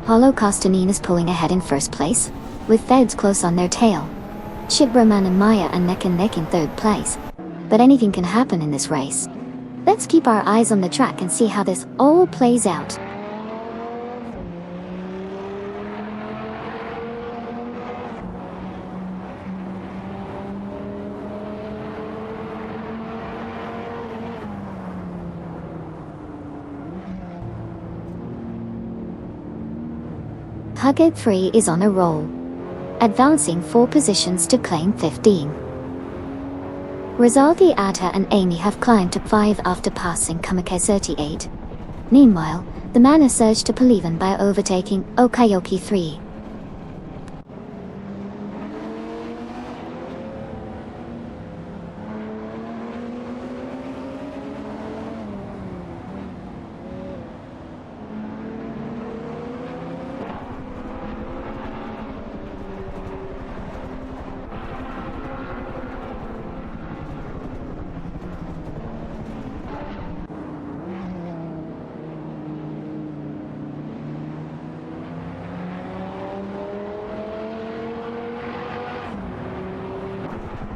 Paulo Costanin is pulling ahead in first place, with Feds close on their tail. Shibraman and Maya are neck and neck in third place. But anything can happen in this race. Let's keep our eyes on the track and see how this all plays out. Hugged 3 is on a roll, advancing 4 positions to claim 15. Rizaldi, Atta and Amy have climbed to 5 after passing Kamikaze 38. Meanwhile, the man has surged to Polivan by overtaking Okayoki 3.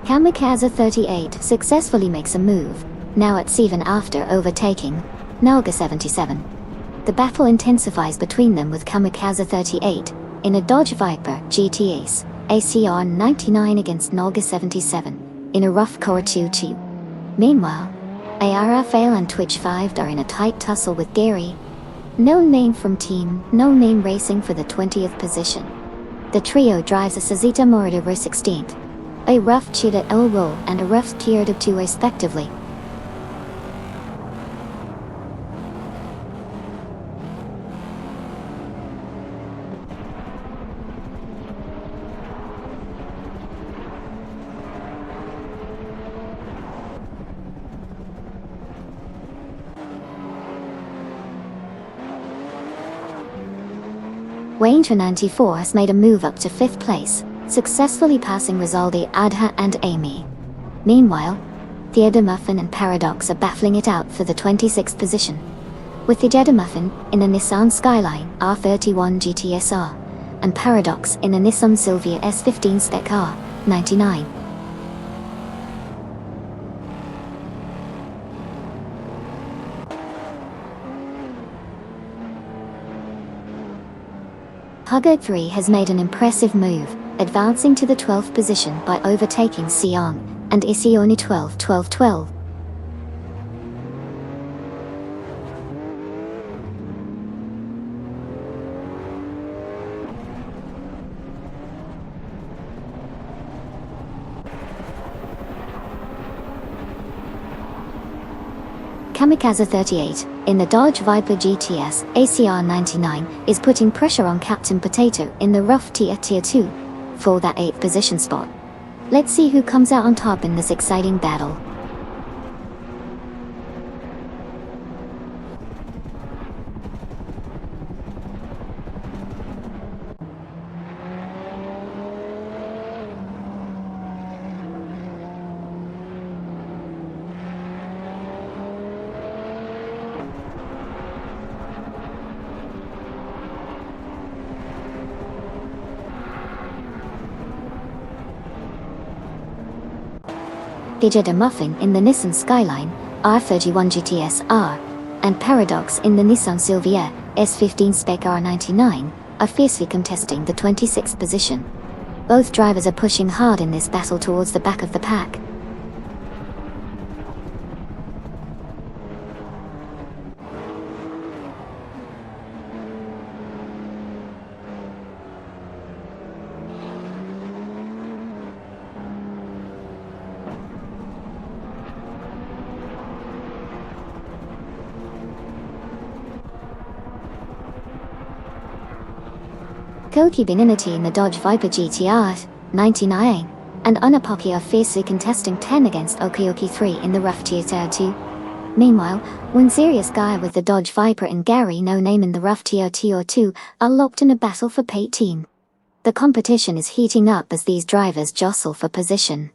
Kamikaze 38 successfully makes a move, now at 7 after overtaking Nalga 77. The battle intensifies between them with Kamikaze 38 in a Dodge Viper GTS ACR 99 against Nalga 77 in a rough Core 2-2. Meanwhile, AR Fail and Twitch 5 are in a tight tussle with Gary, No Name from Team No Name racing for the 20th position. The trio drives a Sazita Morita 16th, a rough Cheetah L roll and a rough Kierda 2 respectively. Wayne 94 has made a move up to 5th place, successfully passing Rizaldi, Adha and Amy. Meanwhile, Theodore Muffin and Paradox are battling it out for the 26th position, with Theodore Muffin in a Nissan Skyline R31 GTSR, and Paradox in a Nissan Silvia S15 Spec R 99. Hugged 3 has made an impressive move, advancing to the 12th position by overtaking Siong and Isioni 12-12-12. Kamikaze 38, in the Dodge Viper GTS ACR 99, is putting pressure on Captain Potato in the rough Tier 2 for that 8th position spot. Let's see who comes out on top in this exciting battle. Theodore Muffin in the Nissan Skyline R31 GTS R, and Paradox in the Nissan Silvia S15 Spec R99 are fiercely contesting the 26th position. Both drivers are pushing hard in this battle towards the back of the pack. Koki Beninity in the Dodge Viper GTR 99 and Unapoki are fiercely contesting 10 against Okayoki 3 in the rough Tier 2. Meanwhile, one serious guy with the Dodge Viper and Gary No Name in the rough Tier 2 are locked in a battle for P18. The competition is heating up as these drivers jostle for position.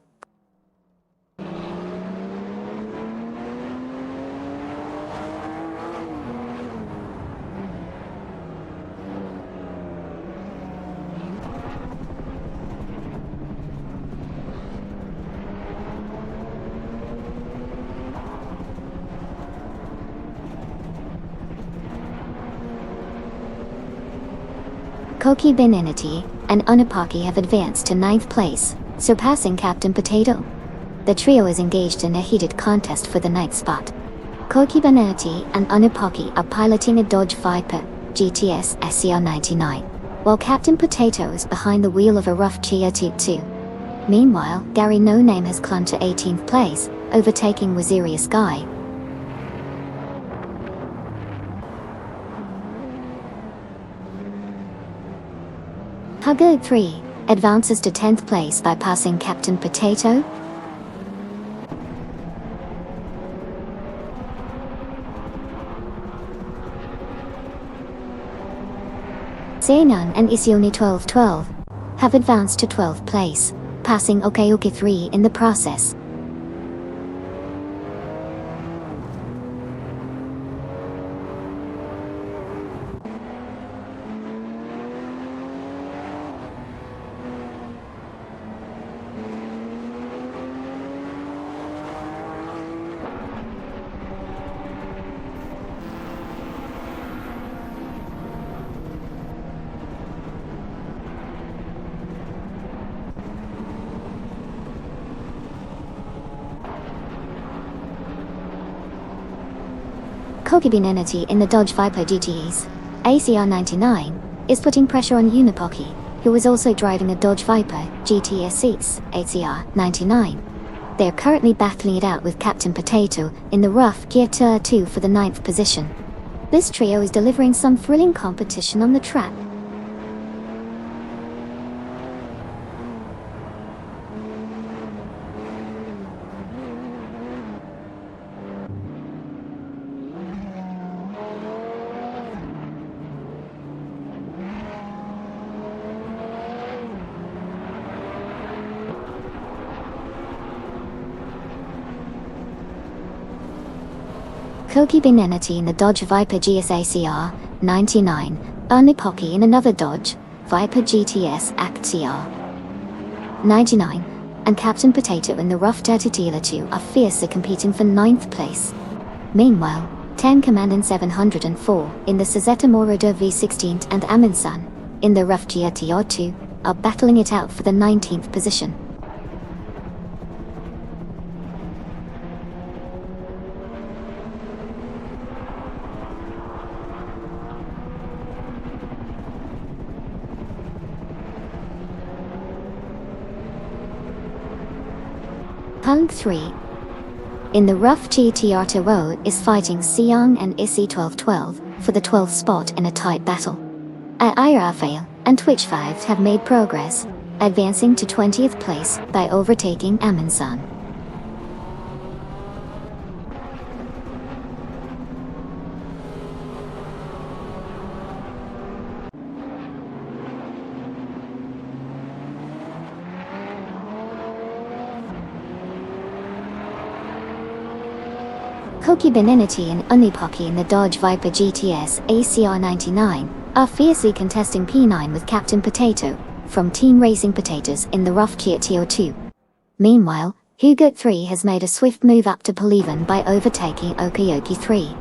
Koki Beninity and Unapaki have advanced to 9th place, surpassing Captain Potato. The trio is engaged in a heated contest for the 9th spot. Koki Beninity and Unapaki are piloting a Dodge Viper GTS SCR99, while Captain Potato is behind the wheel of a rough Kia Type 2. Meanwhile, Gary No Name has climbed to 18th place, overtaking Waziria Sky. Huggo 3 advances to 10th place by passing Captain Potato. Seinan and Isioni 1212 have advanced to 12th place, passing Okayoke 3 in the process. Koki Beninity in the Dodge Viper GTS ACR99 is putting pressure on Unapaki, who is also driving a Dodge Viper GTS ACR99. They are currently battling it out with Captain Potato in the rough Kia Tour 2 for the 9th position. This trio is delivering some thrilling competition on the track. Koki Beninity in the Dodge Viper GSACR 99, Unapaki in another Dodge Viper GTS ACTCR 99, and Captain Potato in the rough Dirty Tila 2 are fiercely competing for 9th place. Meanwhile, 10 Commandant 704 in the Suzette Moroder V16 and Aminsan in the rough Kia TR2 are battling it out for the 19th position. Hung 3 in the rough GTR Taro is fighting Siang and Issy 1212 for the 12th spot in a tight battle. Rafael and Twitch 5 have made progress, advancing to 20th place by overtaking Aminsan. Koki Beninity and Unapaki in the Dodge Viper GTS ACR99 are fiercely contesting P9 with Captain Potato from Team Racing Potatoes in the rough Kia TO2. Meanwhile, Hugo 3 has made a swift move up to Polivan by overtaking Okayoke 3.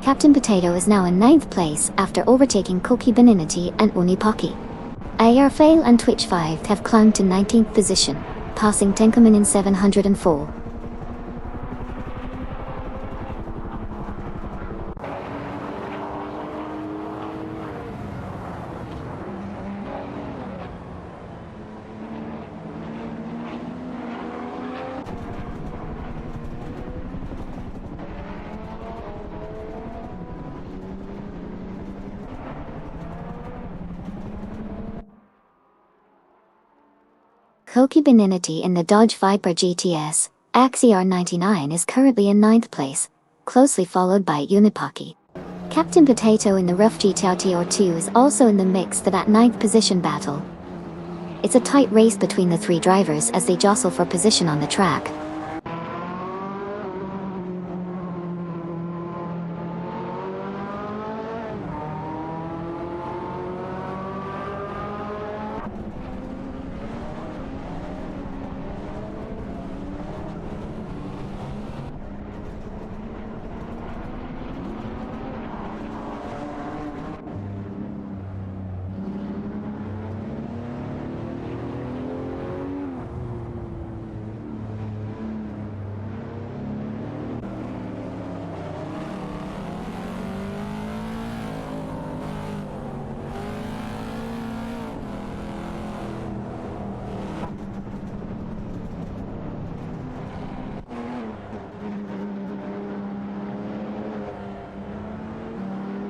Captain Potato is now in 9th place after overtaking Koki Beninity and Unapaki. Rafael and Twitch 5 have climbed to 19th position, passing Tenkaman in 704. Koki Beninity in the Dodge Viper GTS ACR99 is currently in 9th place, closely followed by Unapaki. Captain Potato in the rough GTR TR2 is also in the mix for that 9th position battle. It's a tight race between the three drivers as they jostle for position on the track.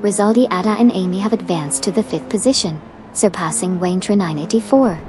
Rizaldi, Ada and Amy have advanced to the 5th position, surpassing Waintra 984.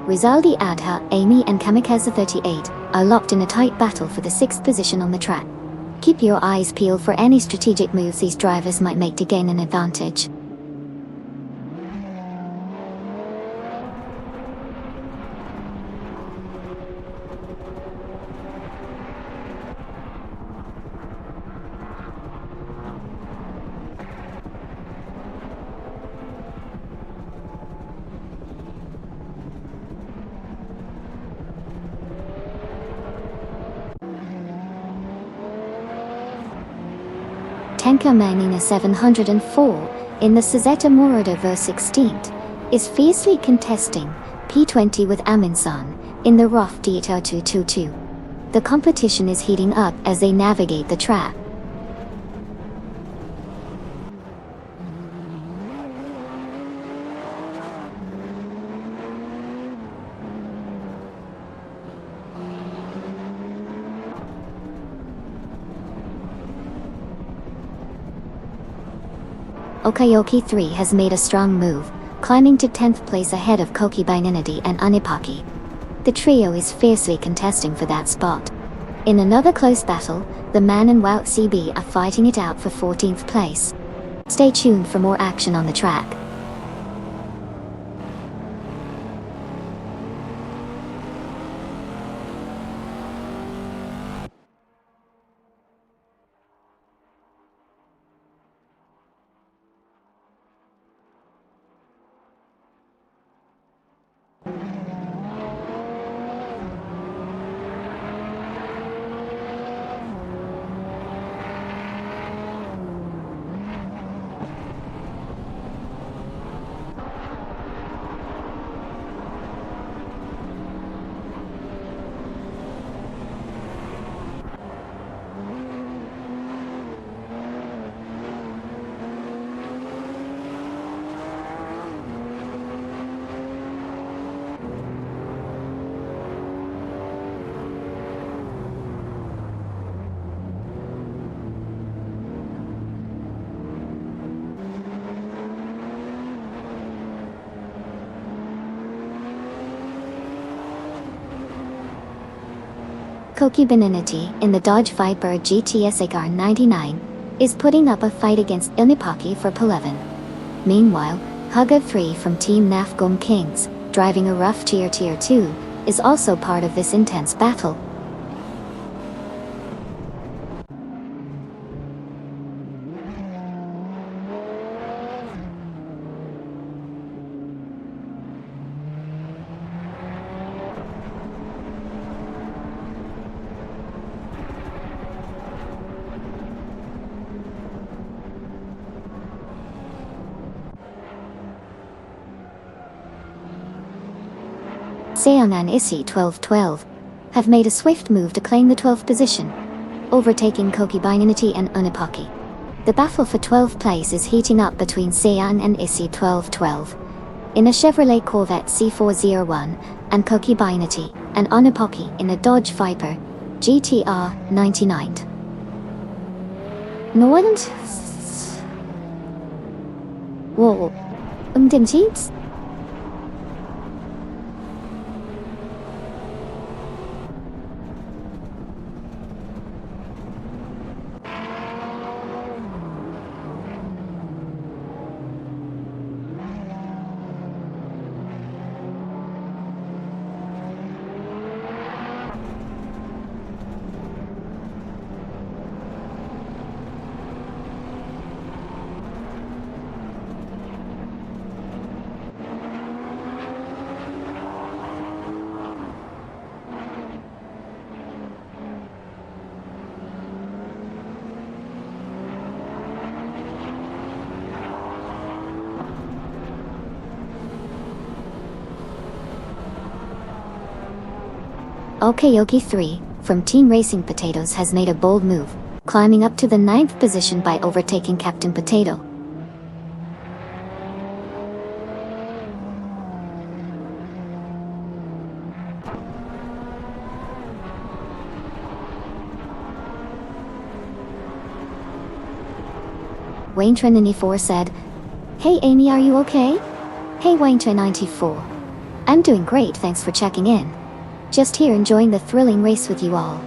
Rizaldi, Adha, Amy and Kamikaze 38 are locked in a tight battle for the 6th position on the track. Keep your eyes peeled for any strategic moves these drivers might make to gain an advantage. Tanka Manina 704 in the Assetto Corsa verse 16th is fiercely contesting P20 with Aminsan in the rough Dieter 222. The competition is heating up as they navigate the track. Okayoki 3 has made a strong move, climbing to 10th place ahead of Koki Baininity and Anipaki. The trio is fiercely contesting for that spot. In another close battle, the Man and Wout CB are fighting it out for 14th place. Stay tuned for more action on the track. Koki Baininity in the Dodge Viper GTS AR 99 is putting up a fight against Inipaki for P11. Meanwhile, Hugger 3 from Team Nafgom Kings, driving a rough Tier 2, is also part of this intense battle. Seon and Issy 1212 have made a swift move to claim the 12th position, overtaking Koki Baininity and Unipaki. The battle for 12th place is heating up between Seon and Issy 1212 in a Chevrolet Corvette C401 and Koki Baininity and Unipaki in a Dodge Viper GTR 99. Norland Whoa, Dimcheats? Okayoki 3, from Team Racing Potatoes has made a bold move, climbing up to the 9th position by overtaking Captain Potato. Wayne94 said, "Hey Amy, are you okay?" "Hey Wayne94. I'm doing great, thanks for checking in. Just here enjoying the thrilling race with you all.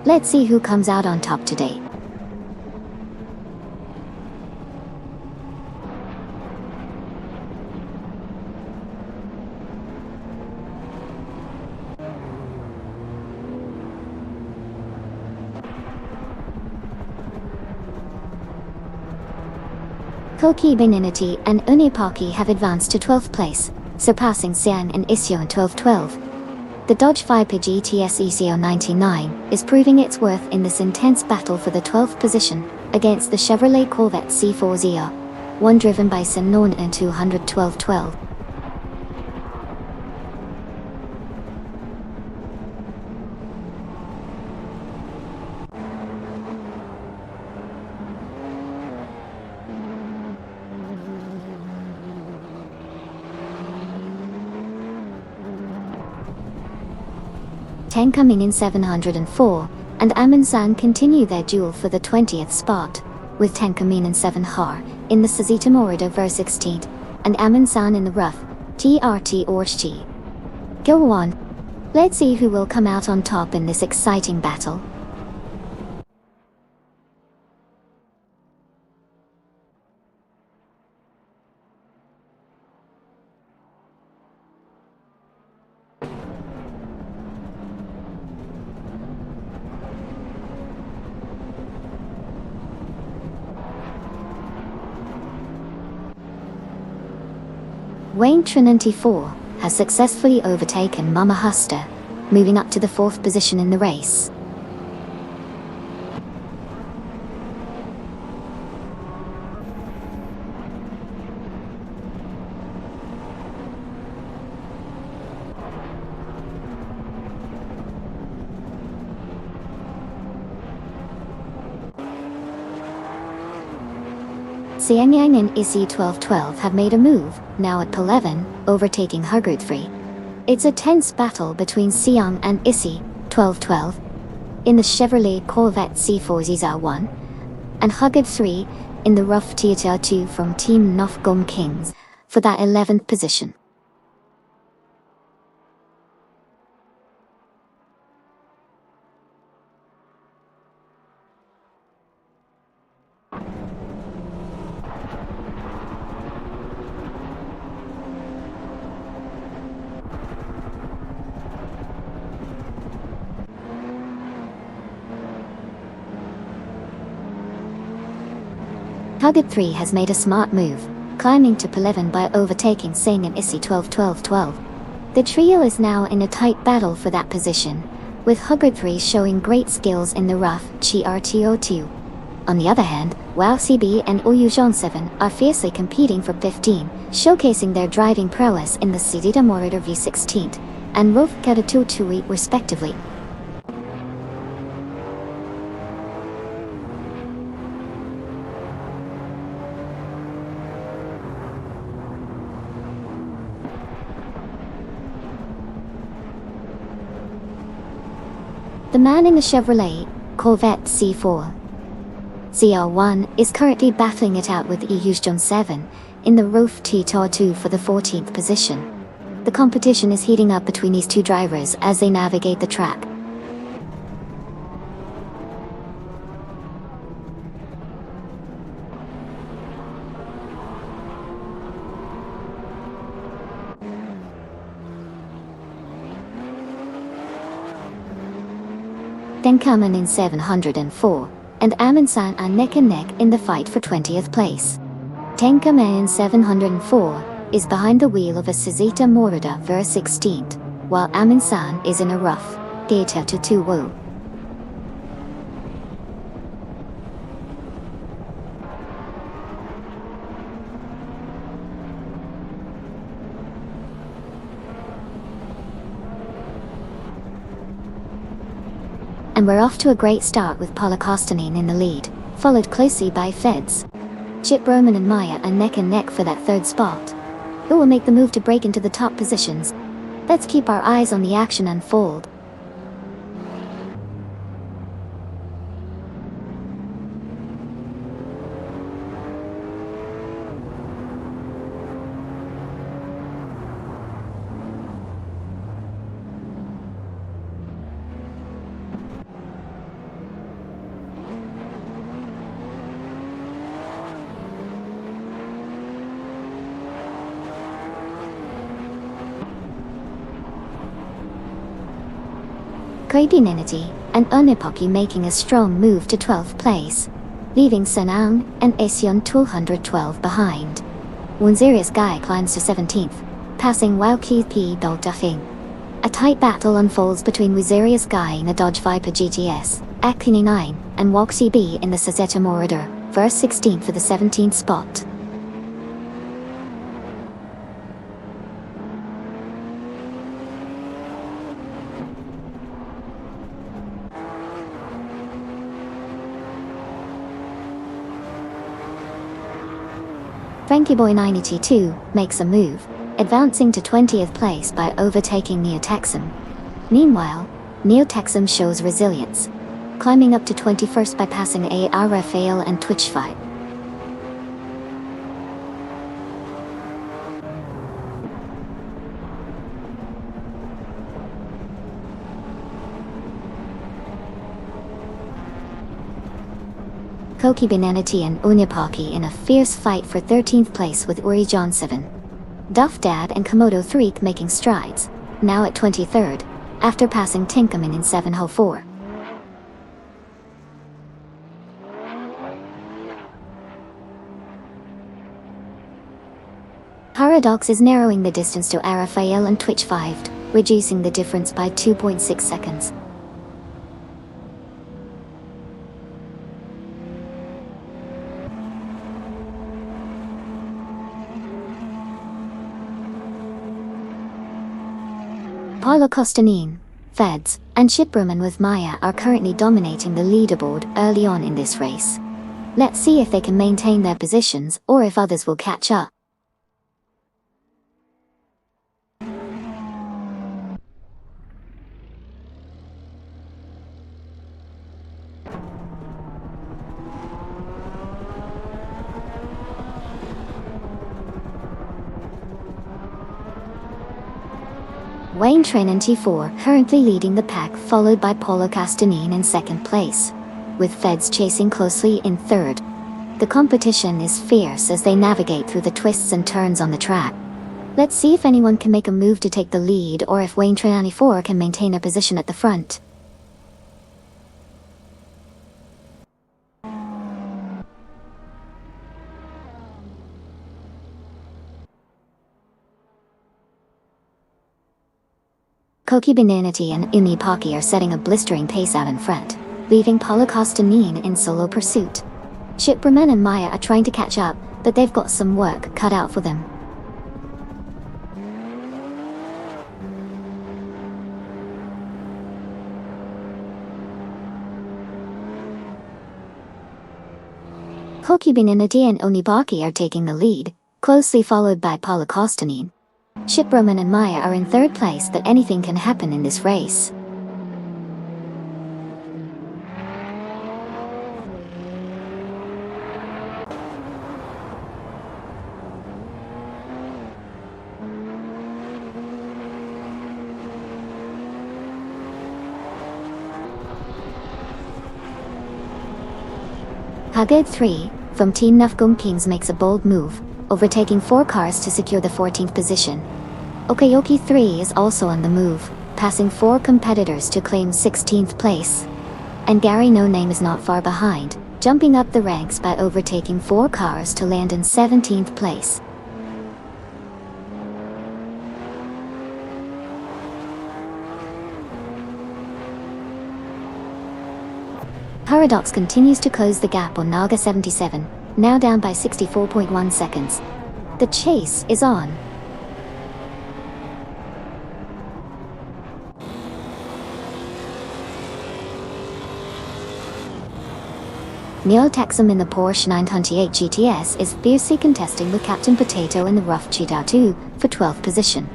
Let's see who comes out on top today." Koki Beninity and Unipaki have advanced to 12th place, surpassing Sian and Isio in 12-12. The Dodge Viper GTS ECO 99 is proving its worth in this intense battle for the 12th position against the Chevrolet Corvette C4ZR, one driven by Sinon in 212-12. Tenka Ming in 704, and Amin-san continue their duel for the 20th spot, with Tenka Ming in 7 har, in the Suzuki Morida ver 16th, and Amin-san in the rough, TRT Orchi. Go on. Let's see who will come out on top in this exciting battle. Wayne Trinity 4 has successfully overtaken Mama Huster, moving up to the 4th position in the race. Sianyang and Issy 12-12 have made a move, now at P11, overtaking Hugard 3. It's a tense battle between Siang and Issy 12-12 in the Chevrolet Corvette C4 ZR1 and Hugard 3 in the rough Toyota 2 from Team Nofgom Kings for that 11th position. Hugard 3 has made a smart move, climbing to P11 by overtaking Singh and Issy 12-12-12. The trio is now in a tight battle for that position, with Hugard 3 showing great skills in the rough GRTO2. On the other hand, Wow CB and Oyujon 7 are fiercely competing for 15, showcasing their driving prowess in the Suzuki Morida V16 and Rove Karatutui respectively. The man in the Chevrolet Corvette C4 ZR1 is currently battling it out with Eyusjon 7 in the Roof T-Tar 2 for the 14th position. The competition is heating up between these two drivers as they navigate the track. Tenkaman in 704, and Amin-san are neck and neck in the fight for 20th place. Tenkaman in 704 is behind the wheel of a Suzuki Morida ver 16th, while Amin-san is in a rough Data to 2 And we're off to a great start with Paula Kostanin in the lead, followed closely by Feds. Chip Roman and Maya are neck and neck for that third spot. Who will make the move to break into the top positions? Let's keep our eyes on the action unfold. Krabinenity and Unipoki making a strong move to 12th place, leaving Senang and Asion 212 behind. Wunzerius Guy climbs to 17th, passing Wauki P. Dogdaching. A tight battle unfolds between Wunzerius Guy in the Dodge Viper GTS, Akini 9, and Woxi B in the Assetto Corsa, verse 16 for the 17th spot. FrankieBoy92 makes a move, advancing to 20th place by overtaking Neotexum. Meanwhile, Neotexum shows resilience, climbing up to 21st by passing A.R. Raphael and Twitchfight. Koki Benanity and Unyapaki in a fierce fight for 13th place with Uri John 7. Duff Dad and Komodo 3 making strides, now at 23rd, after passing Tinkaman in 704. Paradox is narrowing the distance to Arafael and Twitch 5, reducing the difference by 2.6 seconds. Paula Kostanin, Feds, and Shipperman with Maya are currently dominating the leaderboard early on in this race. Let's see if they can maintain their positions or if others will catch up. Wayne Tren and T4 currently leading the pack, followed by Paula Kostanin in second place, with Feds chasing closely in third. The competition is fierce as they navigate through the twists and turns on the track. Let's see if anyone can make a move to take the lead or if Wayne Tren and T4 can maintain a position at the front. Koki Benanity and Unipaki are setting a blistering pace out in front, leaving Paula Kostanin in solo pursuit. Shipperman and Maya are trying to catch up, but they've got some work cut out for them. Koki Benanity and Onibaki are taking the lead, closely followed by Paula Kostanin. Shipperman and Maya are in third place, but anything can happen in this race. Haged 3, from Team Nufgum Kings makes a bold move, overtaking 4 cars to secure the 14th position. Okayoki 3 is also on the move, passing 4 competitors to claim 16th place. And Gary No Name is not far behind, jumping up the ranks by overtaking 4 cars to land in 17th place. Paradox continues to close the gap on Naga 77, now down by 64.1 seconds. The chase is on. Neo Texum in the Porsche 928 GTS is fiercely contesting with Captain Potato in the rough Cheetah 2 for 12th position.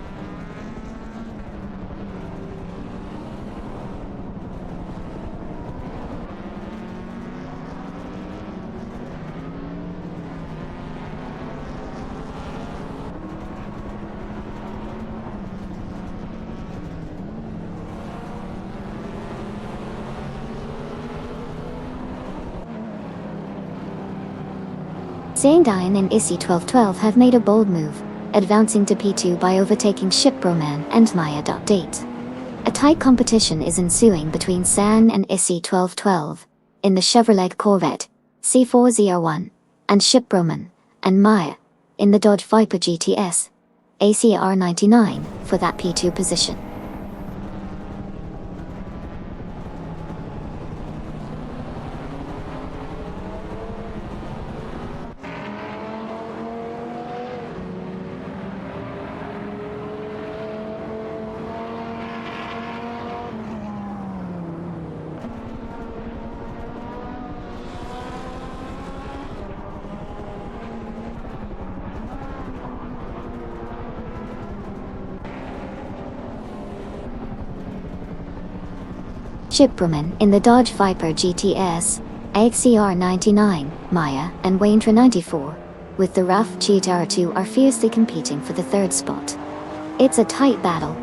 Sangdian and Issy 1212 have made a bold move, advancing to P2 by overtaking Shipbroman and Maya. Date. A tight competition is ensuing between San and Issy 1212 in the Chevrolet Corvette C4ZR1 and Shipbroman and Maya in the Dodge Viper GTS ACR 99 for that P2 position. Shipbroman in the Dodge Viper GTS ACR 99, Maya and Waintra 94, with the rough Cheetah 2 are fiercely competing for the third spot. It's a tight battle.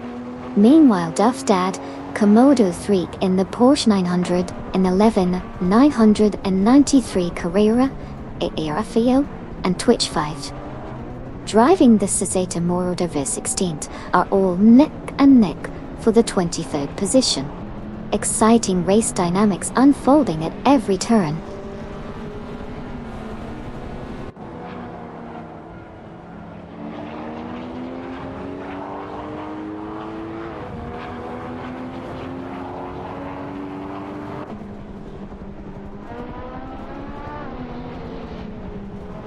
Meanwhile, Duff Dad, Komodo 3 in the Porsche 911, 993 Carrera, Aerofio, and Twitch 5, driving the Assetto Corsa V16, are all neck and neck for the 23rd position. Exciting race dynamics unfolding at every turn.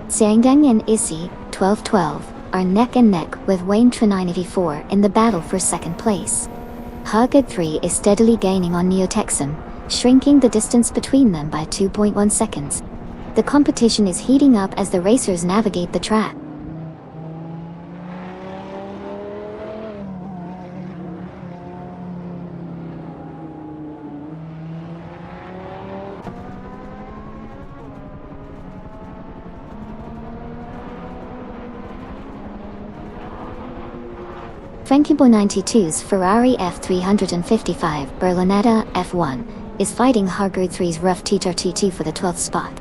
Sangdang and Issy 1212 are neck and neck with Waintra 984 in the battle for second place. Hugad 3 is steadily gaining on Neo Texum, shrinking the distance between them by 2.1 seconds. The competition is heating up as the racers navigate the track. Frankenboy 92's Ferrari F355 Berlinetta F1 is fighting Hugad 3's rough Cheetah 2 for the 12th spot.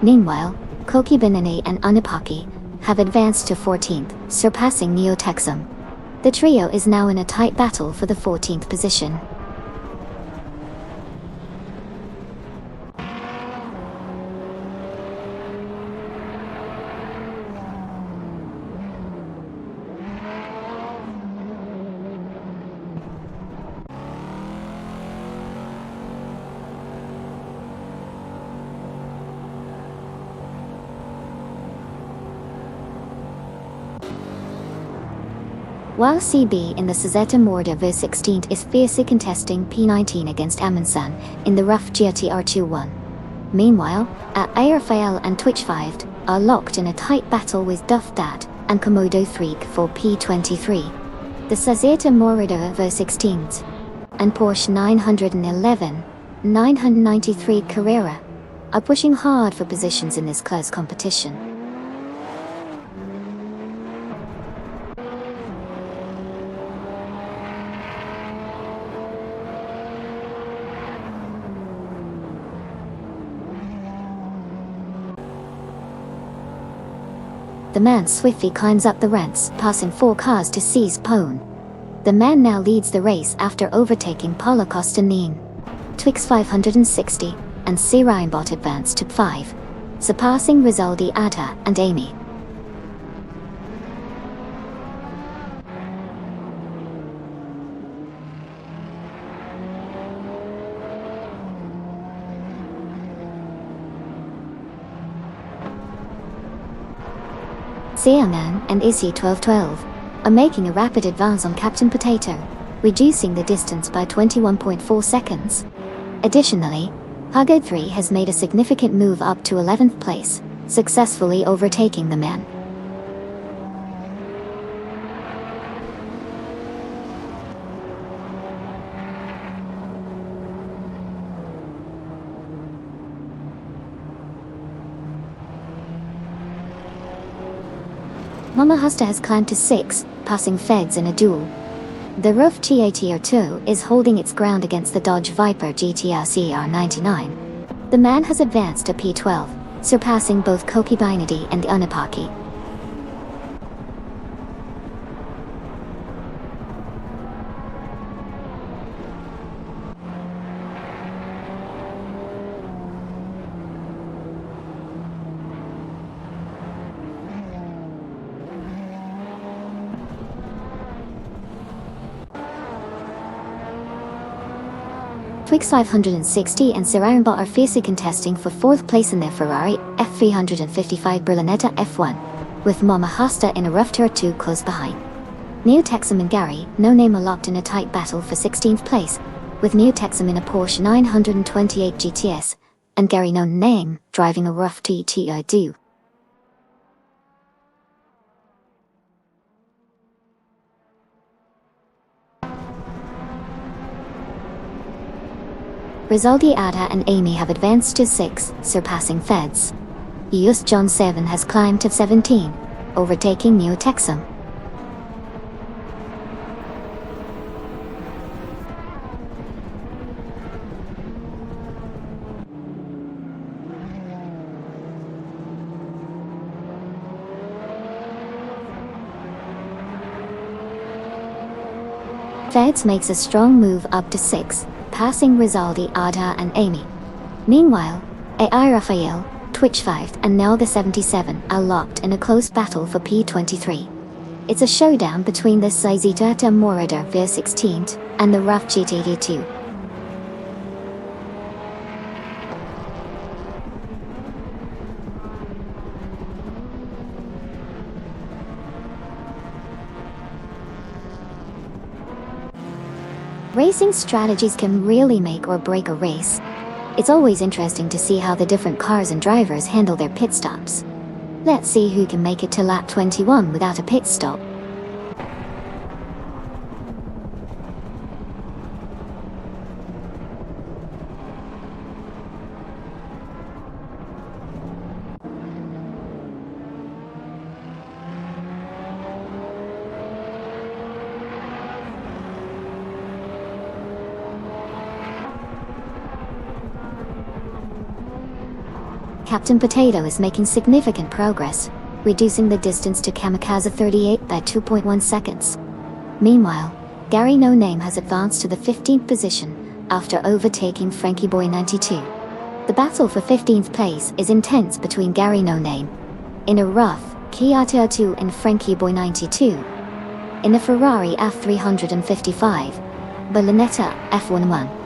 Meanwhile, Koki Benene and Anapaki have advanced to 14th, surpassing Neo Texum. The trio is now in a tight battle for the 14th position. While CB in the Assetto Corsa V16 is fiercely contesting P19 against Amundsen in the rough GTR21. Meanwhile, Aerofio and Twitch 5 are locked in a tight battle with Duff Dad and Komodo 3 for P23. The Assetto Corsa V16 and Porsche 911, 993 Carrera are pushing hard for positions in this close competition. The man swiftly climbs up the ranks, passing 4 cars to seize pole. The man now leads the race after overtaking Paulo Costanin. Twix 560 and C. Reinbot advanced to 5, surpassing Rizaldi Atta and Amy. Seaman and Issy 1212 are making a rapid advance on Captain Potato, reducing the distance by 21.4 seconds. Additionally, Hago 3 has made a significant move up to 11th place, successfully overtaking the man. Mama Hasta has climbed to 6, passing Feds in a duel. The Rough GTR2 is holding its ground against the Dodge Viper GTR CR99. The man has advanced to P12, surpassing both Koki Binadi and Unapaki. Twix 560 and Sirarenbot are fiercely contesting for 4th place in their Ferrari F355 Berlinetta F1, with Mama Hasta in a Rough Tour 2 close behind. Neo Texum and Gary No Name are locked in a tight battle for 16th place, with Neo Texum in a Porsche 928 GTS, and Gary No Name driving a Rough GTR2. Rizaldi Ada and Amy have advanced to 6, surpassing Feds. Yus John 7 has climbed to 17, overtaking Neo Texum. Feds makes a strong move up to 6, passing Rizaldi, Ada and Amy. Meanwhile, AI Rafael, Twitch 5 and Nelga 77 are locked in a close battle for P23. It's a showdown between the Saizita Morada V16 and the Rough GTR2. Racing strategies can really make or break a race. It's always interesting to see how the different cars and drivers handle their pit stops. Let's see who can make it to lap 21 without a pit stop. Captain Potato is making significant progress, reducing the distance to Kamikaze 38 by 2.1 seconds. Meanwhile, Gary No Name has advanced to the 15th position after overtaking Frankie Boy 92. The battle for 15th place is intense between Gary No Name in a Rough Kia TR2 and Frankie Boy 92 in a Ferrari F355 Berlinetta F11.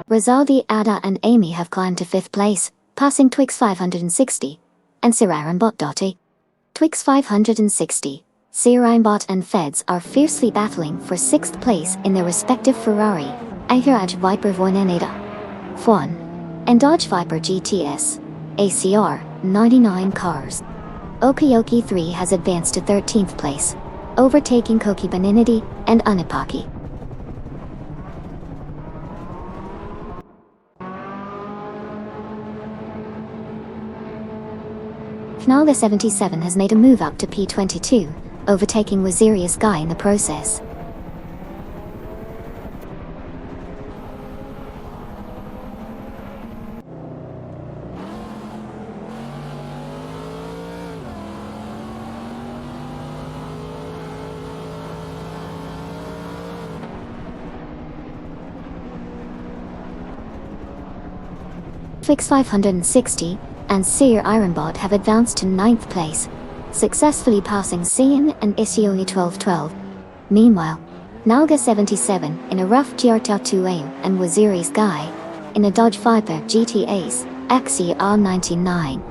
Rizaldi, Ada and Amy have climbed to 5th place, passing Twix 560 and Sirarenbot Dotti. Twix 560, Sirarenbot and Feds are fiercely battling for 6th place in their respective Ferrari Dodge Viper Voinenada F1 and Dodge Viper GTS ACR 99 cars. Okioki 3 has advanced to 13th place, overtaking Koki Baninity and Unapaki. Knalga 77 has made a move up to P22, overtaking Wazirius Guy in the process. Twix 560, and Sear Ironbot have advanced to 9th place, successfully passing Cian and Isioni 1212. Meanwhile, Nalga 77 in a rough Giarta 2A and Waziri's Guy in a Dodge Viper GT Ace Axie R99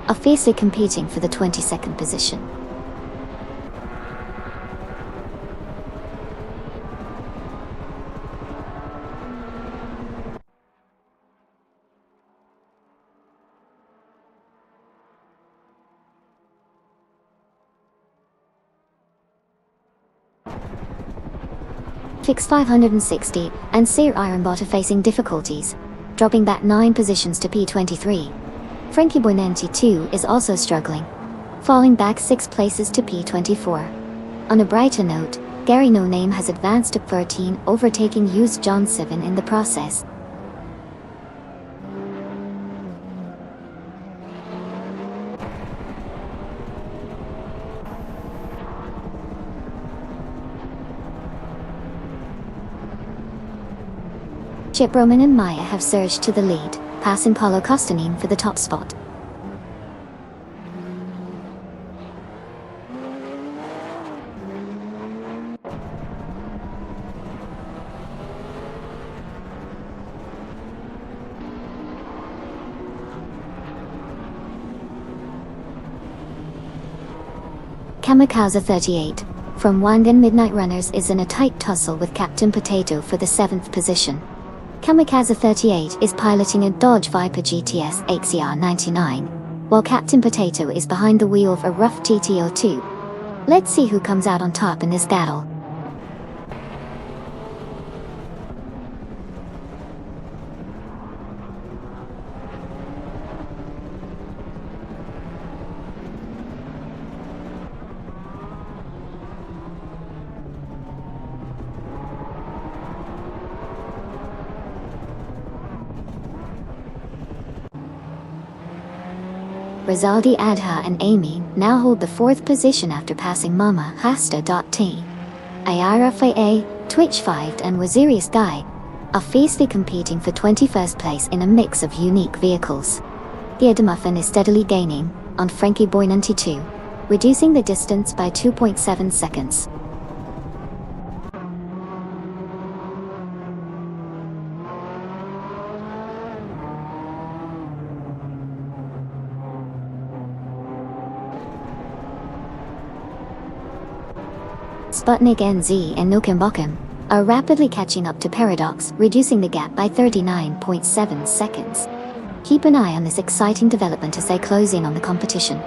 are fiercely competing for the 22nd position. Fix 560 and Sear Ironbot are facing difficulties, dropping back 9 positions to P23. Frankie Boy 92 is also struggling, falling back 6 places to P24. On a brighter note, Gary No Name has advanced to 13, overtaking Hughes John 7 in the process. Chip Roman and Maya have surged to the lead, passing Paulo Costanin for the top spot. Kamikaze 38 from Wangan Midnight Runners is in a tight tussle with Captain Potato for the 7th position. Kamikaze 38 is piloting a Dodge Viper GTS XER 99, while Captain Potato is behind the wheel of a rough GTO2. Let's see who comes out on top in this battle. Rizaldi Adha and Amy now hold the 4th position after passing Mama Hasta.T. Ayara Faye, Twitch 5 and Wazirius Guy are fiercely competing for 21st place in a mix of unique vehicles. The Edamuffin is steadily gaining on Frankie Boy 92, reducing the distance by 2.7 seconds. Sputnik NZ and Nokembokem are rapidly catching up to Paradox, reducing the gap by 39.7 seconds. Keep an eye on this exciting development as they close in on the competition.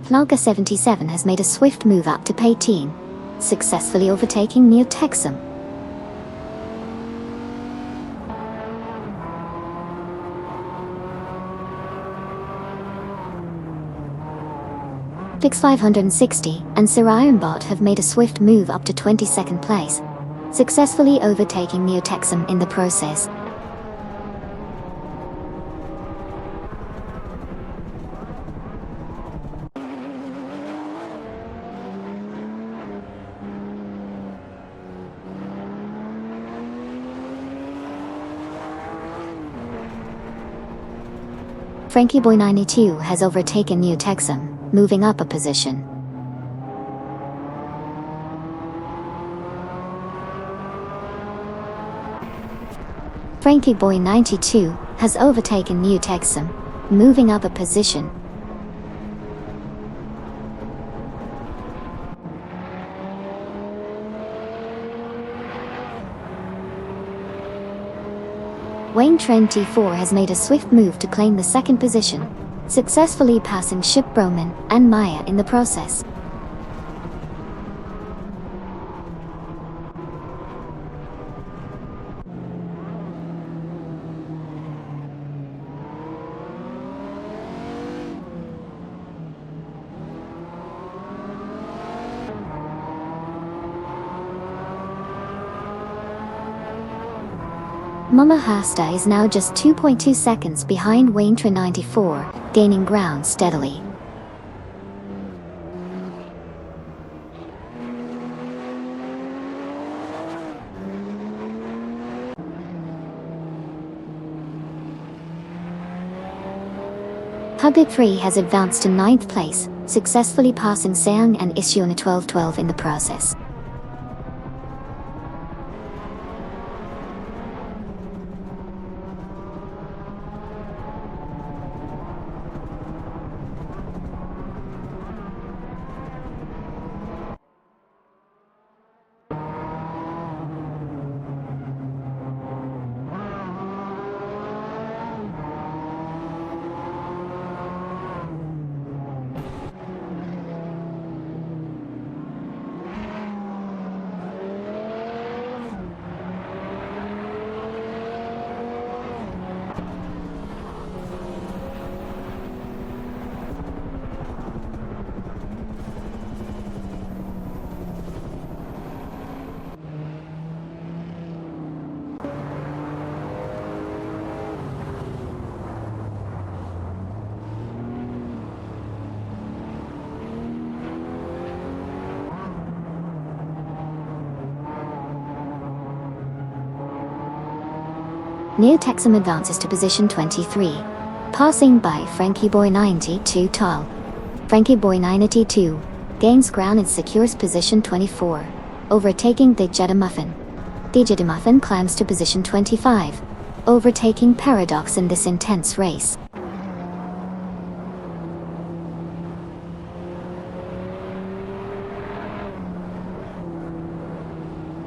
Nalga 77 has made a swift move up to P18, successfully overtaking Neo Texum. Fix 560 and Sir Ironbot have made a swift move up to 22nd place, successfully overtaking Neo Texum in the process. Frankie Boy 92 has overtaken Neo Texum, moving up a position. Frankie Boy 92 has overtaken Neo Texum, moving up a position. Wayne Trend T4 has made a swift move to claim the 2nd position, successfully passing Ship Broman and Maya in the process. Mama Hasta is now just 2.2 seconds behind Waintra 94, gaining ground steadily. Huggett 3 has advanced to 9th place, successfully passing Seong and Isiona 1212 in the process. Neo Texum advances to position 23, passing by Frankie Boy 92 Tal. Frankie Boy 92 gains ground and secures position 24, overtaking the Jetta Muffin. The Jetta Muffin climbs to position 25, overtaking Paradox in this intense race.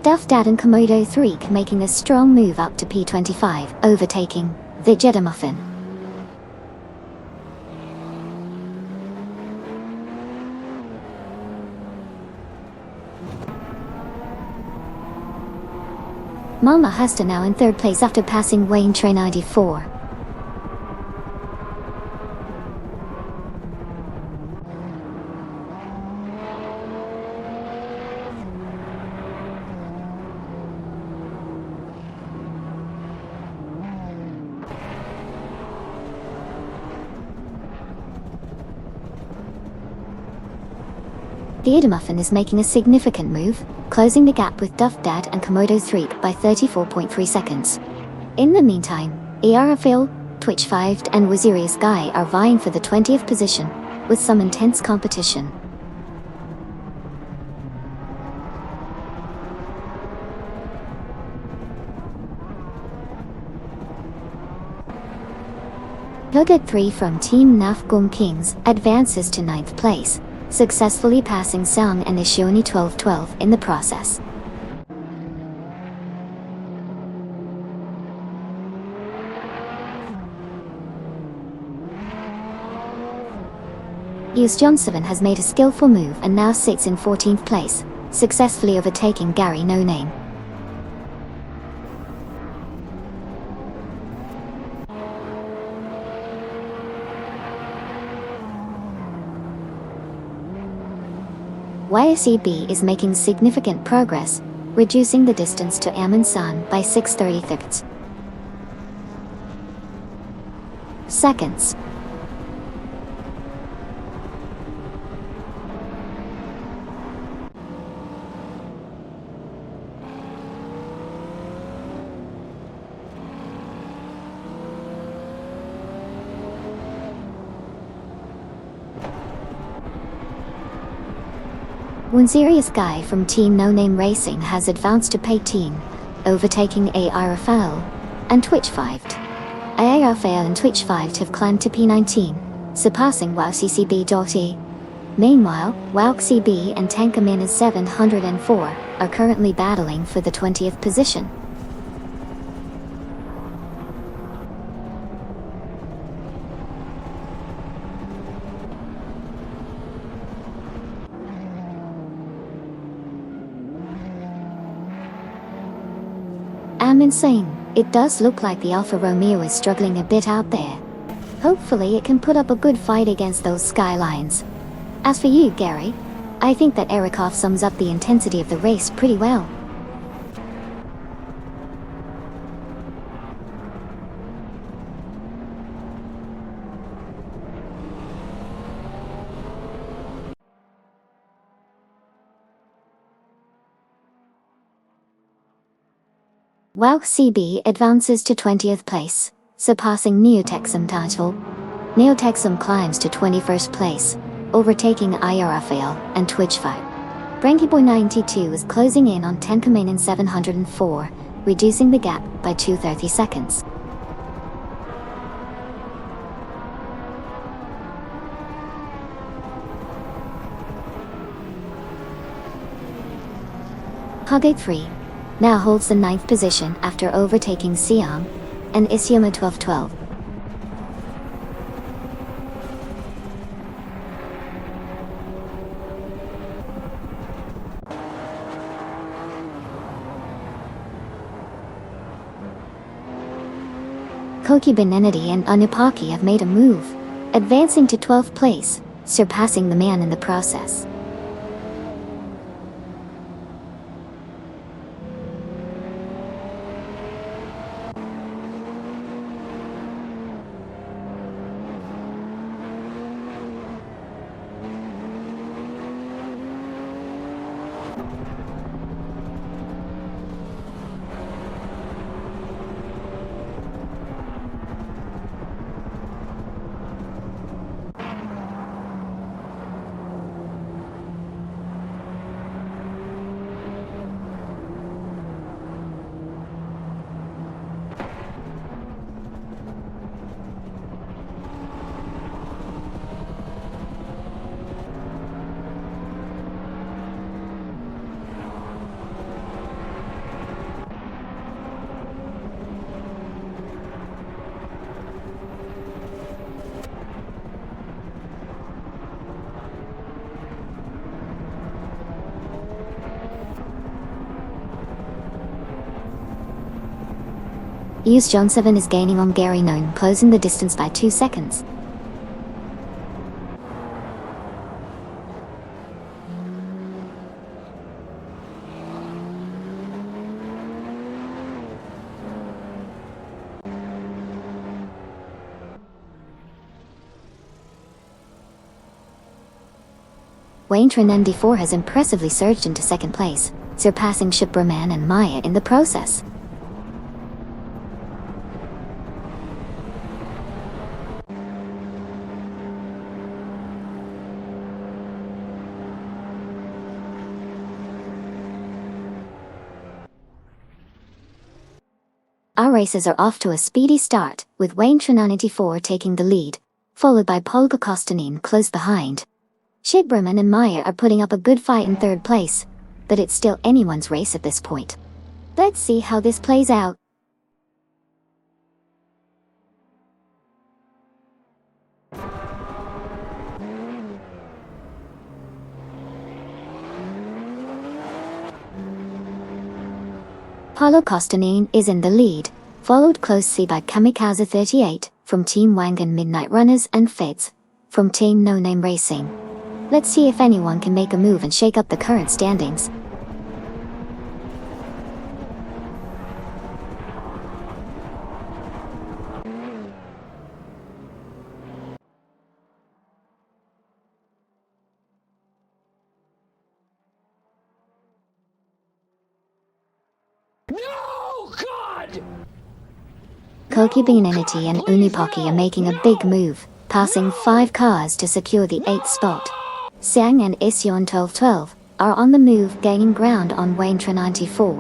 Duff Dad and Komodo 3 making a strong move up to P25, overtaking the Jetta Muffin. Mama Hasta now in 3rd place after passing Wayne Train 94. The Jetta Muffin is making a significant move, closing the gap with Duff Dad and Komodo 3 by 34.3 seconds. In the meantime, Phil, Twitch 5 and Wazirius Guy are vying for the 20th position, with some intense competition. Huggett 3 from Team Nafgung Kings advances to 9th place, successfully passing Seong and Isioni 1212 in the process. Hughes Johnson has made a skillful move and now sits in 14th place, successfully overtaking Gary No Name. YSEB is making significant progress, reducing the distance to Amun-san by 6/33 seconds. Serious Guy from Team No Name Racing has advanced to P18, overtaking ARFL and Twitch 5. ARFL and Twitch 5 have climbed to P19, surpassing WowCCB.E. Meanwhile, WowCB and Tankamin 704 are currently battling for the 20th position. I'm insane. It does look like the Alfa Romeo is struggling a bit out there. Hopefully it can put up a good fight against those Skylines. As for you, Gary, I think that Erikov sums up the intensity of the race pretty well. WowCB advances to 20th place, surpassing Neo Texum title. Neotexum climbs to 21st place, overtaking Rafael and Twitch5. Brankyboy92 is closing in on Tenkaman 704, reducing the gap by 230 seconds. Hage3 now holds the 9th position after overtaking Siang and Isioma 1212. Koki Benenity and Anupaki have made a move, advancing to 12th place, surpassing the man in the process. Use John 7 is gaining on Gary Known, closing the distance by 2 seconds. Wayne Trinendy 4 has impressively surged into 2nd place, surpassing Shipraman and Maya in the process. Our races are off to a speedy start, with Wayne Trinanity 4 taking the lead, followed by Polga Kostanin close behind. Shibraman and Maya are putting up a good fight in 3rd place, but it's still anyone's race at this point. Let's see how this plays out. Paulo Kostanin is in the lead, followed closely by Kamikaze 38 from Team Wangan Midnight Runners and Feds from Team No Name Racing. Let's see if anyone can make a move and shake up the current standings. No, God! Koki Benenity and Unipaki are making a big move, passing 5 cars to secure the 8th spot. Siang and Ision 1212 are on the move, gaining ground on Wayne 94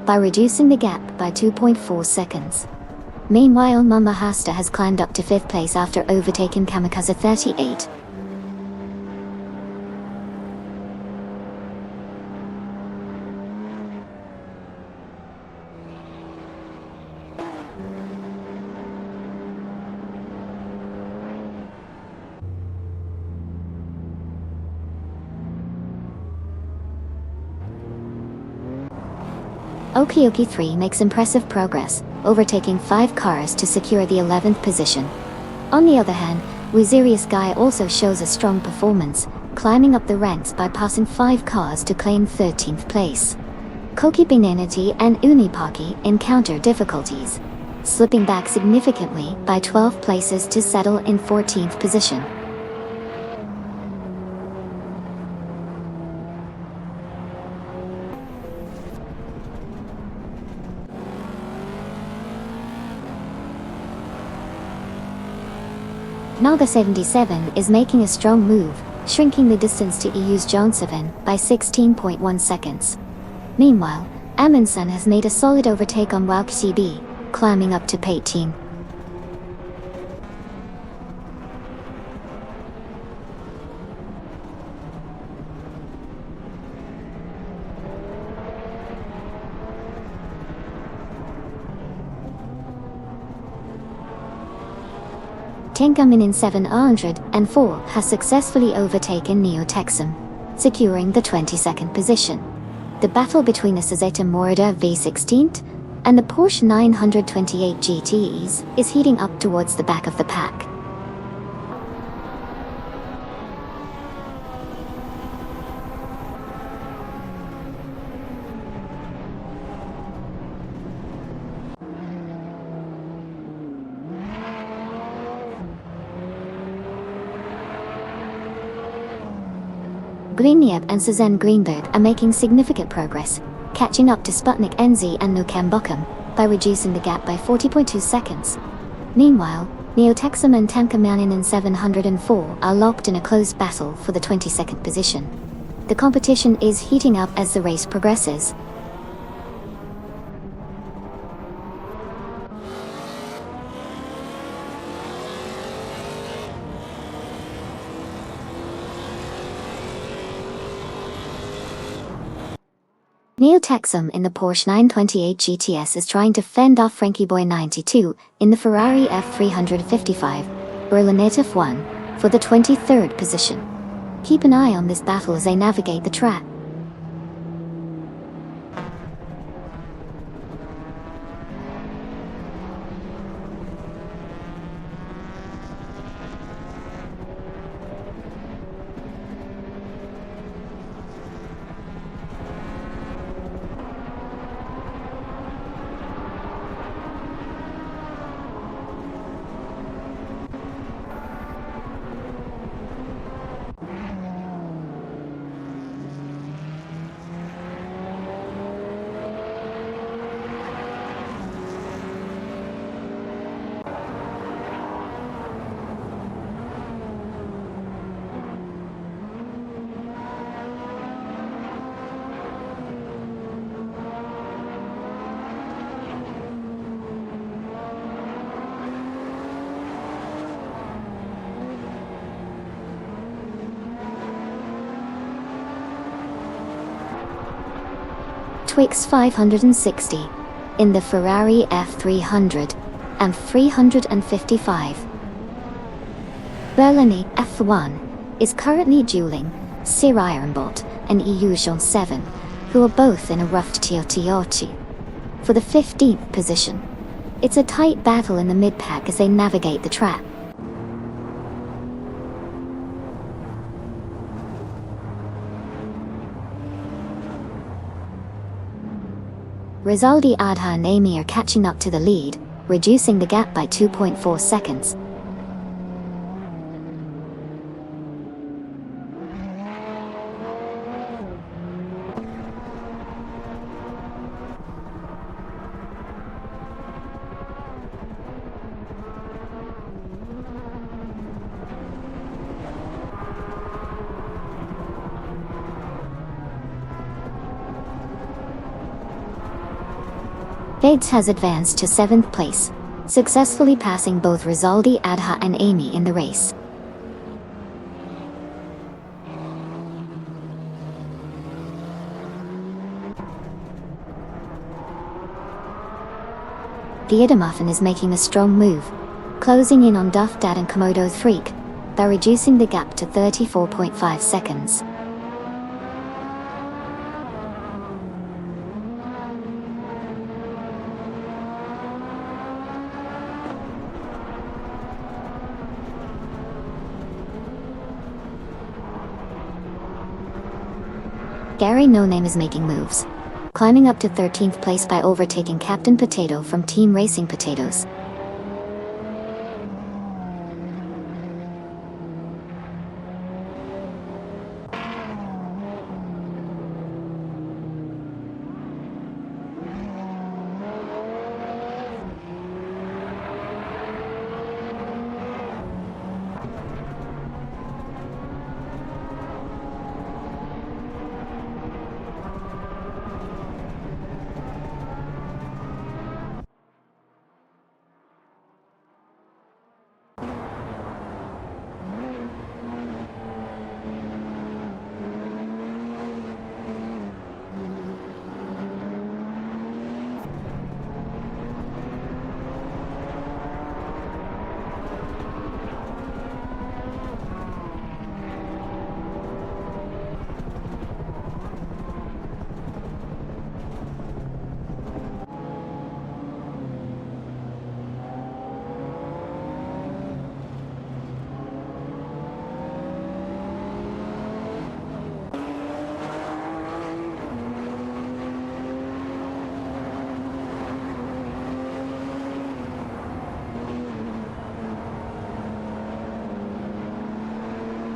by reducing the gap by 2.4 seconds. Meanwhile, Mamahasta has climbed up to 5th place after overtaking Kamikaze 38. Okioki 3 makes impressive progress, overtaking 5 cars to secure the 11th position. On the other hand, Wazirius Guy also shows a strong performance, climbing up the ranks by passing 5 cars to claim 13th place. Koki Benenity and Unipaki encounter difficulties, slipping back significantly by 12 places to settle in 14th position. Naga 77 is making a strong move, shrinking the distance to EU's Jonsson by 16.1 seconds. Meanwhile, Amundsen has made a solid overtake on Wout CB, climbing up to P18. Tenkamin in 704 has successfully overtaken Neo Texum, securing the 22nd position. The battle between the Assetto Corsa V16 and the Porsche 928 GTEs is heating up towards the back of the pack. Greenyeb and Suzanne Greenberg are making significant progress, catching up to Sputnik NZ and Nukem Bochum by reducing the gap by 40.2 seconds. Meanwhile, Neo Texum and Tankamanin in 704 are locked in a close battle for the 22nd position. The competition is heating up as the race progresses. Neo Texum in the Porsche 928 GTS is trying to fend off Frankie Boy 92 in the Ferrari F355 Berlinette F1 for the 23rd position. Keep an eye on this battle as they navigate the track. Twix 560 in the Ferrari F300 and 355. Berlini F1 is currently dueling Sir Ironbot and EU Jean 7, who are both in a rough TOTOT for the 15th position. It's a tight battle in the mid-pack as they navigate the track. Rizaldi Adha and Amy are catching up to the lead, reducing the gap by 2.4 seconds. Fades has advanced to 7th place, successfully passing both Rizaldi Adha and Amy in the race. The Idamuffin is making a strong move, closing in on Duff Dad and Komodo Freak by reducing the gap to 34.5 seconds. Gary No Name is making moves, climbing up to 13th place by overtaking Captain Potato from Team Racing Potatoes.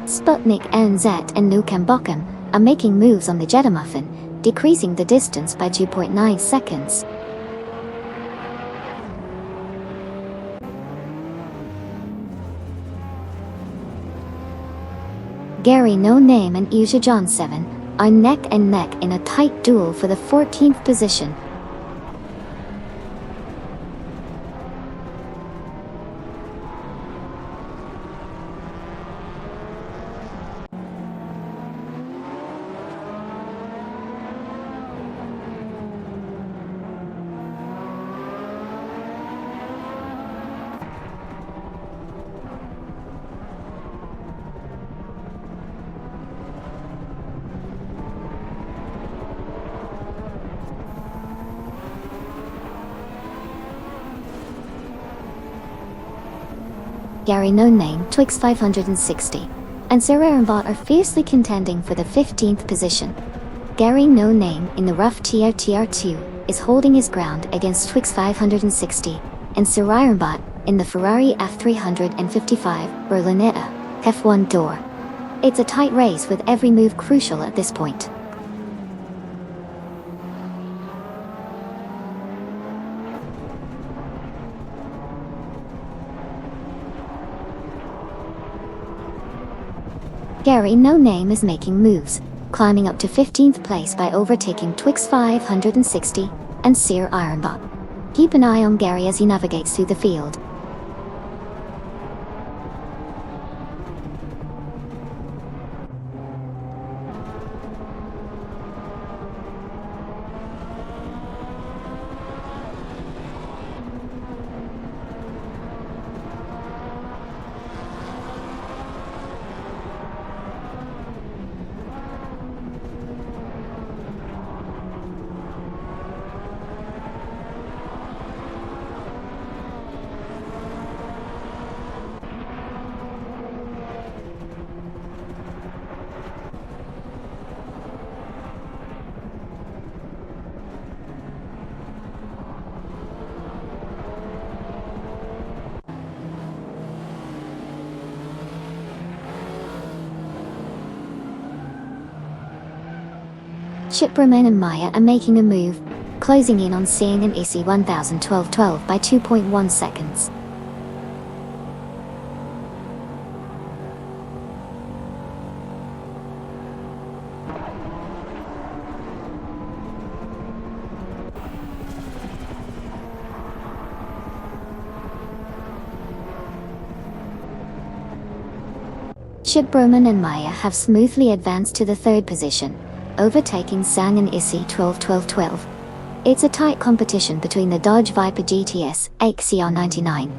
Sputnik NZ and Nukem Bochum are making moves on the Jetamuffin, decreasing the distance by 2.9 seconds. Gary No Name and Usha John 7 are neck and neck in a tight duel for the 14th position. Gary No Name, Twix 560, and Sir Aaronbot are fiercely contending for the 15th position. Gary No Name in the rough TR2 is holding his ground against Twix 560, and Sir Aaronbot in the Ferrari F355 Berlinetta F1 door. It's a tight race with every move crucial at this point. Gary No Name is making moves, climbing up to 15th place by overtaking Twix 560 and Sir Aaronbot. Keep an eye on Gary as he navigates through the field. Shipperman and Maya are making a move, closing in on Seeing an Issy 1012-12 by 2.1 seconds. Shipperman and Maya have smoothly advanced to the 3rd position, overtaking Sang and Issy 12-12-12. It's a tight competition between the Dodge Viper GTS XCR99